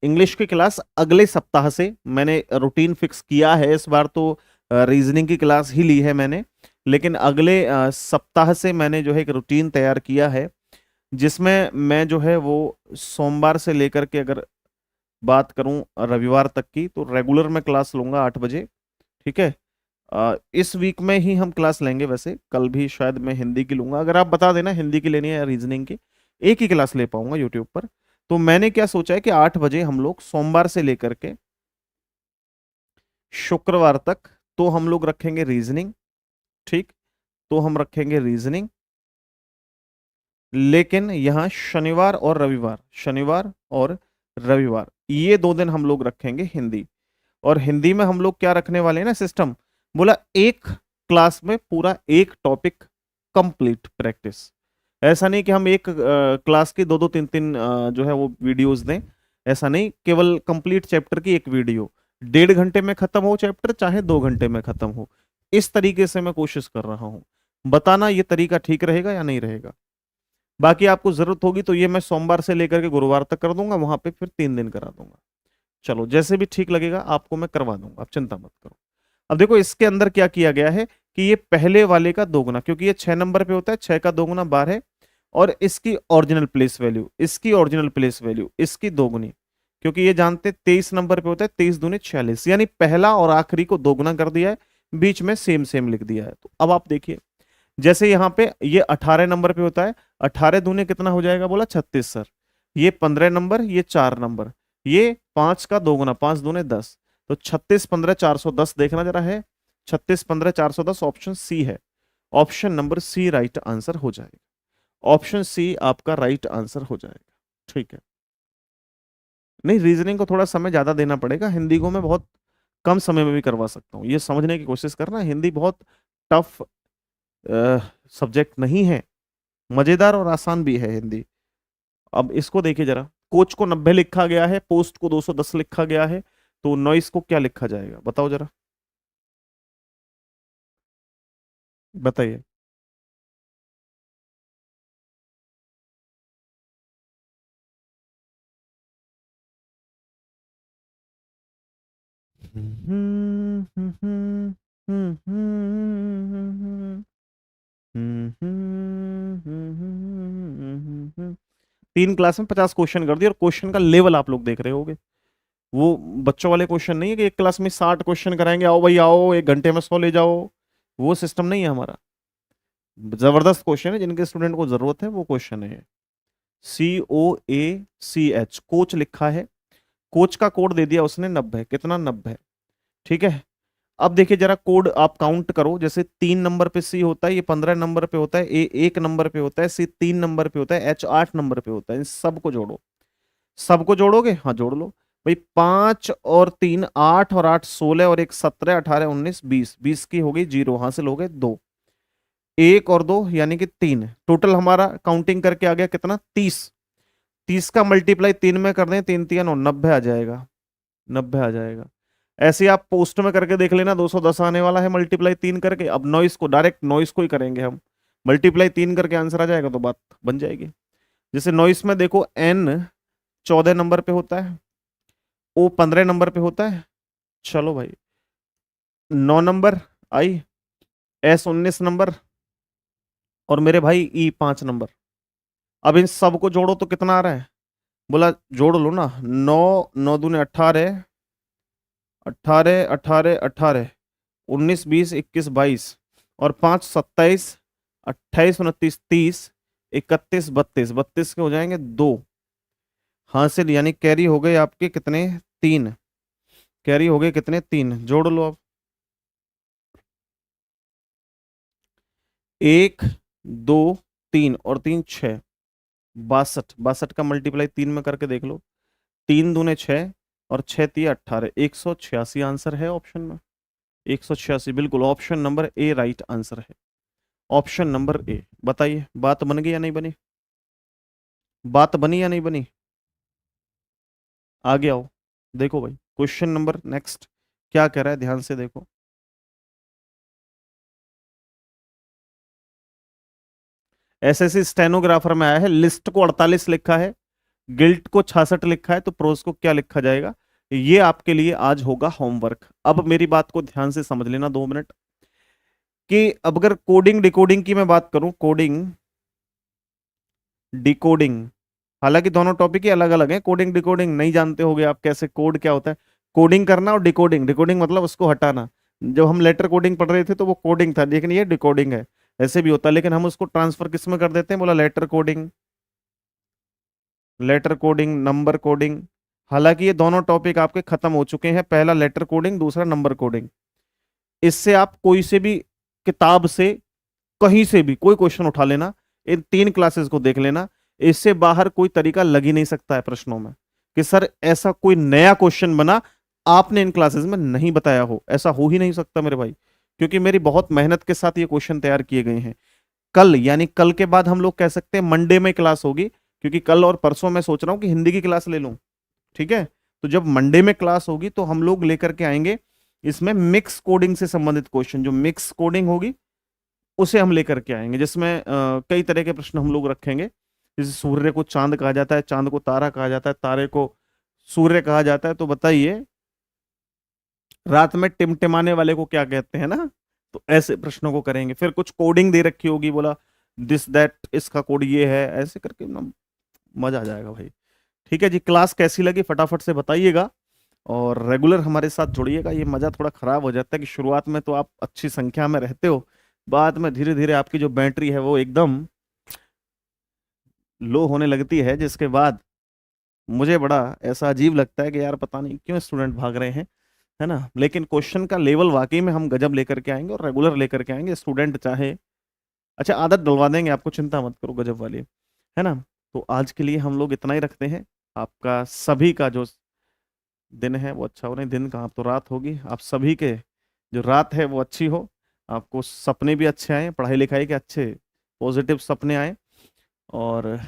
इंग्लिश की क्लास अगले सप्ताह से मैंने रूटीन फिक्स किया है, इस बार तो रीजनिंग की क्लास ही ली है मैंने, लेकिन अगले सप्ताह से मैंने जो है एक रूटीन तैयार किया है, जिसमें मैं जो है वो सोमवार से लेकर के अगर बात करूं रविवार तक की, तो रेगुलर मैं क्लास लूंगा 8 बजे। ठीक है, इस वीक में ही हम क्लास लेंगे, वैसे कल भी शायद मैं हिंदी की लूंगा, अगर आप बता देना हिंदी की लेनी है या रीजनिंग की, एक ही क्लास ले पाऊंगा यूट्यूब पर। तो मैंने क्या सोचा है कि 8 बजे हम लोग सोमवार से लेकर के शुक्रवार तक तो हम लोग रखेंगे रीजनिंग, ठीक, तो हम रखेंगे रीजनिंग, लेकिन यहाँ शनिवार और रविवार, शनिवार और रविवार ये 2 दिन हम लोग रखेंगे हिंदी। और हिंदी में हम लोग क्या रखने वाले हैं ना, सिस्टम बोला, एक क्लास में पूरा एक टॉपिक कंप्लीट प्रैक्टिस। ऐसा नहीं कि हम एक क्लास की 2 2 3 3 जो है वो वीडियोस दें, ऐसा नहीं, केवल कंप्लीट चैप्टर की एक वीडियो, 1.5 घंटे में खत्म हो चैप्टर, चाहे 2 घंटे में खत्म हो, इस तरीके से मैं कोशिश कर रहा हूं। बताना ये तरीका ठीक रहेगा या नहीं रहेगा। बाकी आपको जरूरत होगी तो ये मैं सोमवार से लेकर के गुरुवार तक कर दूंगा, वहां पे फिर 3 दिन करा दूंगा। चलो जैसे भी ठीक लगेगा आपको मैं करवा दूंगा, आप चिंता मत करो। अब देखो इसके अंदर क्या किया गया है कि ये पहले वाले का दोगुना, क्योंकि ये 6 नंबर पे होता है, 6 का दोगुना 12 है, और इसकी ओरिजिनल प्लेस वैल्यू, इसकी ओरिजिनल प्लेस वैल्यू, इसकी दोगुनी, क्योंकि ये जानते 23 नंबर पे होता है, 23 दूनी 46, यानी पहला और आखिरी को दोगुना कर दिया है, बीच में सेम सेम लिख दिया है। तो अब आप देखिए, जैसे यहाँ पे ये 18 नंबर पे होता है, 18 दूने कितना हो जाएगा, बोला 36 सर। ये 15 नंबर, ये 4 नंबर, ये 5 का दोगुना, 5 दूने 10, तो 36 15 410 देखना जरा है, 36 15 410 ऑप्शन सी है, option number C right answer हो जाएगा। ऑप्शन सी आपका राइट आंसर हो जाएगा। ठीक है, नहीं रीजनिंग को थोड़ा समय ज्यादा देना पड़ेगा, हिंदी को मैं बहुत कम समय में भी करवा सकता हूँ, ये समझने की कोशिश करना, हिंदी बहुत टफ सब्जेक्ट नहीं है, मजेदार और आसान भी है हिंदी। अब इसको देखिए जरा, कोच को 90 लिखा गया है, पोस्ट को 210 लिखा गया है, तो नॉइस को क्या लिखा जाएगा बताओ जरा, बताइए। तीन क्लास में 50 क्वेश्चन कर दिए, और क्वेश्चन का लेवल आप लोग देख रहे होगे, वो बच्चों वाले क्वेश्चन नहीं है कि एक क्लास में 60 क्वेश्चन कराएंगे, आओ भाई आओ 1 घंटे में 100 ले जाओ, वो सिस्टम नहीं है हमारा। जबरदस्त क्वेश्चन है, जिनके स्टूडेंट को जरूरत है वो क्वेश्चन है। COACH कोच लिखा है, कोच का कोड दे दिया उसने 90, कितना 90, ठीक है। अब देखिए जरा कोड आप काउंट करो, जैसे 3 नंबर पे सी होता है, ये 15 नंबर पे होता है, ए 1 नंबर पे होता है, सी 3 नंबर पे होता है, एच 8 नंबर पे होता है, इन सबको जोड़ो। सबको जोड़ोगे, हाँ जोड़ लो भाई, 5 और 3 8, और 8 16, और एक 17 18 19 20, 20 की हो गई 0, हासिल हो गए 2, 1 और 2 यानी कि 3, टोटल हमारा काउंटिंग करके आ गया कितना 30। 30 का मल्टीप्लाई 3 में कर दें, 3 3 और 90 आ जाएगा, 90 आ जाएगा। ऐसे ही आप पोस्ट में करके देख लेना, 210 आने वाला है मल्टीप्लाई 3 करके। अब नॉइस को डायरेक्ट नॉइस को ही करेंगे हम, मल्टीप्लाई 3 करके आंसर आ जाएगा तो बात बन जाएगी। जैसे नॉइस में देखो, एन 14 नंबर पे होता है, ओ 15 नंबर पे होता है, चलो भाई 9 नंबर आई, एस 19 नंबर, और मेरे भाई ई 5 नंबर। अब इन सबको जोड़ो तो कितना आ रहा है, बोला जोड़ लो ना, 9 9 दूने 18, 18 18 18, 19 20 21 22, और 5 27, 28 29 30, 31 32, 32 के हो जाएंगे 2, हासिल यानी कैरी हो गए आपके कितने 3, कैरी हो गए कितने 3, जोड़ लो अब, 1 2 3 और 3 6, 62, 62 का मल्टीप्लाई 3 में करके देख लो, 3 दूने 6, और 6 3 18, 186 आंसर है ऑप्शन में, 186 बिल्कुल, option number A right answer है, ऑप्शन नंबर ए। बताइए बात बन गई या नहीं बनी, बात बनी या नहीं बनी, आगे आओ, देखो भाई क्वेश्चन नंबर नेक्स्ट क्या कह रहा है, ध्यान से देखो। एसएससी स्टेनोग्राफर में आया है, लिस्ट को 48 लिखा है, गिल्ट को 66 लिखा है, तो प्रोज को क्या लिखा जाएगा, ये आपके लिए आज होगा होमवर्क। अब मेरी बात को ध्यान से समझ लेना 2 मिनट, कि अब अगर कोडिंग डिकोडिंग की मैं बात करूं, कोडिंग डिकोडिंग, हालांकि दोनों टॉपिक ही अलग अलग हैं, कोडिंग डिकोडिंग नहीं जानते होगे आप कैसे, कोड क्या होता है, कोडिंग करना, और डिकोडिंग, डिकोडिंग मतलब उसको हटाना। जब हम लेटर कोडिंग पढ़ रहे थे तो वो कोडिंग था, लेकिन ये डिकोडिंग है, ऐसे भी होता है, लेकिन हम उसको ट्रांसफर किस में कर देते हैं, बोला letter coding, letter coding, number coding. हालांकि ये दोनों टॉपिक आपके खत्म हो चुके हैं, पहला लेटर कोडिंग, दूसरा नंबर कोडिंग। इससे आप कोई से भी किताब से कहीं से भी कोई क्वेश्चन उठा लेना, इन 3 क्लासेस को देख लेना, इससे बाहर कोई तरीका लग ही नहीं सकता है प्रश्नों में कि सर ऐसा कोई नया क्वेश्चन बना आपने इन क्लासेस में नहीं बताया हो, ऐसा हो ही नहीं सकता मेरे भाई, क्योंकि मेरी बहुत मेहनत के साथ ये क्वेश्चन तैयार किए गए हैं। कल यानी कल के बाद हम लोग कह सकते हैं मंडे में क्लास होगी, क्योंकि कल और परसों मैं सोच रहा हूँ कि हिंदी की क्लास ले लूँ, ठीक है। तो जब मंडे में क्लास होगी तो हम लोग लेकर के आएंगे इसमें मिक्स कोडिंग से संबंधित क्वेश्चन, जो मिक्स कोडिंग होगी उसे हम लेकर के आएंगे, जिसमें कई तरह के प्रश्न हम लोग रखेंगे, जैसे सूर्य को चांद कहा जाता है, चांद को तारा कहा जाता है, तारे को सूर्य कहा जाता है, तो बताइए रात में टिमटिमाने वाले को क्या कहते हैं ना, तो ऐसे प्रश्नों को करेंगे। फिर कुछ कोडिंग दे रखी होगी, बोला दिस दैट इसका कोड ये है, ऐसे करके ना मजा आ जाएगा भाई। ठीक है जी, क्लास कैसी लगी फटाफट से बताइएगा, और रेगुलर हमारे साथ जुड़िएगा। ये मजा थोड़ा खराब हो जाता है कि शुरुआत में तो आप अच्छी संख्या में रहते हो, बाद में धीरे धीरे आपकी जो बैटरी है वो एकदम लो होने लगती है, जिसके बाद मुझे बड़ा ऐसा अजीब लगता है कि यार पता नहीं क्यों स्टूडेंट भाग रहे हैं, है ना। लेकिन क्वेश्चन का लेवल वाकई में हम गजब लेकर के आएंगे, और रेगुलर लेकर के आएंगे, स्टूडेंट चाहे अच्छा, आदत डलवा देंगे आपको, चिंता मत करो, गजब वाली, है ना। तो आज के लिए हम लोग इतना ही रखते हैं। आपका सभी का जो दिन है वो अच्छा हो, नहीं दिन कहाँ, अब तो रात होगी। आप सभी के जो रात है वो अच्छी हो, आपको सपने भी अच्छे आए, पढ़ाई लिखाई के अच्छे पॉजिटिव सपने आए। और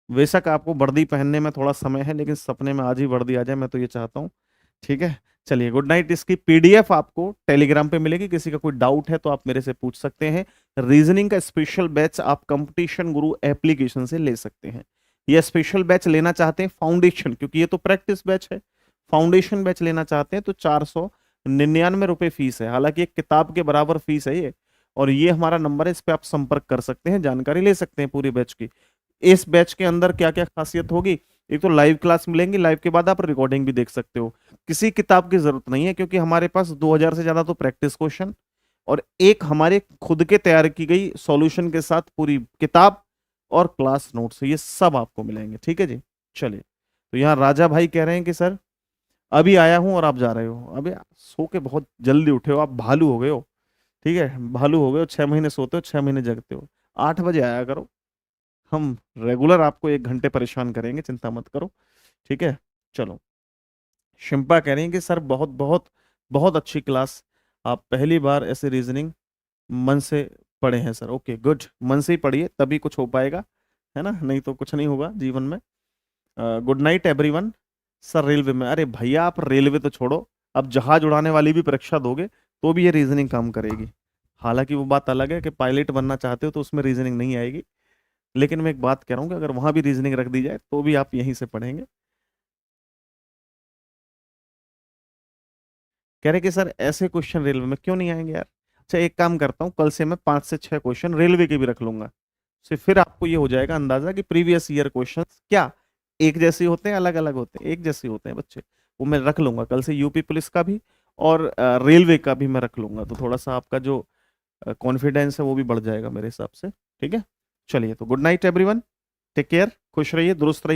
बेशक आपको वर्दी पहनने में थोड़ा समय है, लेकिन सपने में आज ही वर्दी आ जाए, मैं तो ये चाहता हूँ। ठीक है, चलिए गुड नाइट। इसकी पीडीएफ आपको टेलीग्राम पे मिलेगी, किसी का कोई डाउट है तो आप मेरे से पूछ सकते हैं। रीजनिंग का स्पेशल बैच आप कंपटीशन गुरु एप्लीकेशन से ले सकते हैं। ये स्पेशल बैच लेना चाहते हैं फाउंडेशन, क्योंकि ये तो प्रैक्टिस बैच है, फाउंडेशन बैच लेना चाहते हैं तो 499 रुपये फीस है। हालांकि एक किताब के बराबर फीस है ये, और ये हमारा नंबर है, इस पे आप संपर्क कर सकते हैं, जानकारी ले सकते हैं पूरी बैच की। इस बैच के अंदर क्या क्या खासियत होगी, एक तो लाइव क्लास मिलेंगी, लाइव के बाद आप रिकॉर्डिंग भी देख सकते हो। किसी किताब की जरूरत नहीं है, क्योंकि हमारे पास 2000 से ज्यादा तो प्रैक्टिस क्वेश्चन और एक हमारे खुद के तैयार की गई सॉल्यूशन के साथ पूरी किताब और क्लास नोट्स, ये सब आपको मिलेंगे। ठीक है जी, चलिए। तो यहाँ राजा भाई कह रहे हैं कि सर अभी आया हूं और आप जा रहे हो, अभी सो के बहुत जल्दी उठे हो, आप भालू हो गए हो। ठीक है, भालू हो गए हो, 6 महीने सोते हो, 6 महीने जगते हो। 8 बजे आया करो, हम रेगुलर आपको 1 घंटे परेशान करेंगे, चिंता मत करो। ठीक है, चलो। शिल्पा कह रही है कि सर बहुत बहुत बहुत अच्छी क्लास, आप पहली बार ऐसे रीजनिंग मन से पढ़े हैं सर। ओके गुड, मन से ही पढ़िए तभी कुछ हो पाएगा, है ना, नहीं तो कुछ नहीं होगा जीवन में। Good night everyone. Sir railway में, अरे भैया आप रेलवे तो छोड़ो, अब जहाज उड़ाने वाली भी परीक्षा दोगे तो भी ये रीजनिंग काम करेगी। हालांकि वो बात अलग है कि पायलट बनना चाहते हो तो उसमें रीजनिंग नहीं आएगी, लेकिन मैं एक बात कह रहा हूँ कि अगर वहां भी रीजनिंग रख दी जाए तो भी आप यहीं से पढ़ेंगे। कह रहे कि सर ऐसे क्वेश्चन रेलवे में क्यों नहीं आएंगे यार। अच्छा एक काम करता हूँ, कल से मैं 5 से 6 क्वेश्चन रेलवे के भी रख लूंगा, से फिर आपको ये हो जाएगा अंदाजा कि प्रीवियस ईयर क्वेश्चन क्या एक जैसे होते हैं, अलग अलग होते हैं, एक जैसे होते हैं बच्चे। वो मैं रख लूंगा कल से, यूपी पुलिस का भी और रेलवे का भी मैं रख लूंगा, तो थोड़ा सा आपका जो कॉन्फिडेंस है वो भी बढ़ जाएगा मेरे हिसाब से। ठीक है, चलिए, तो good night everyone, take care, खुश रहिए, दुरुस्त रहिए।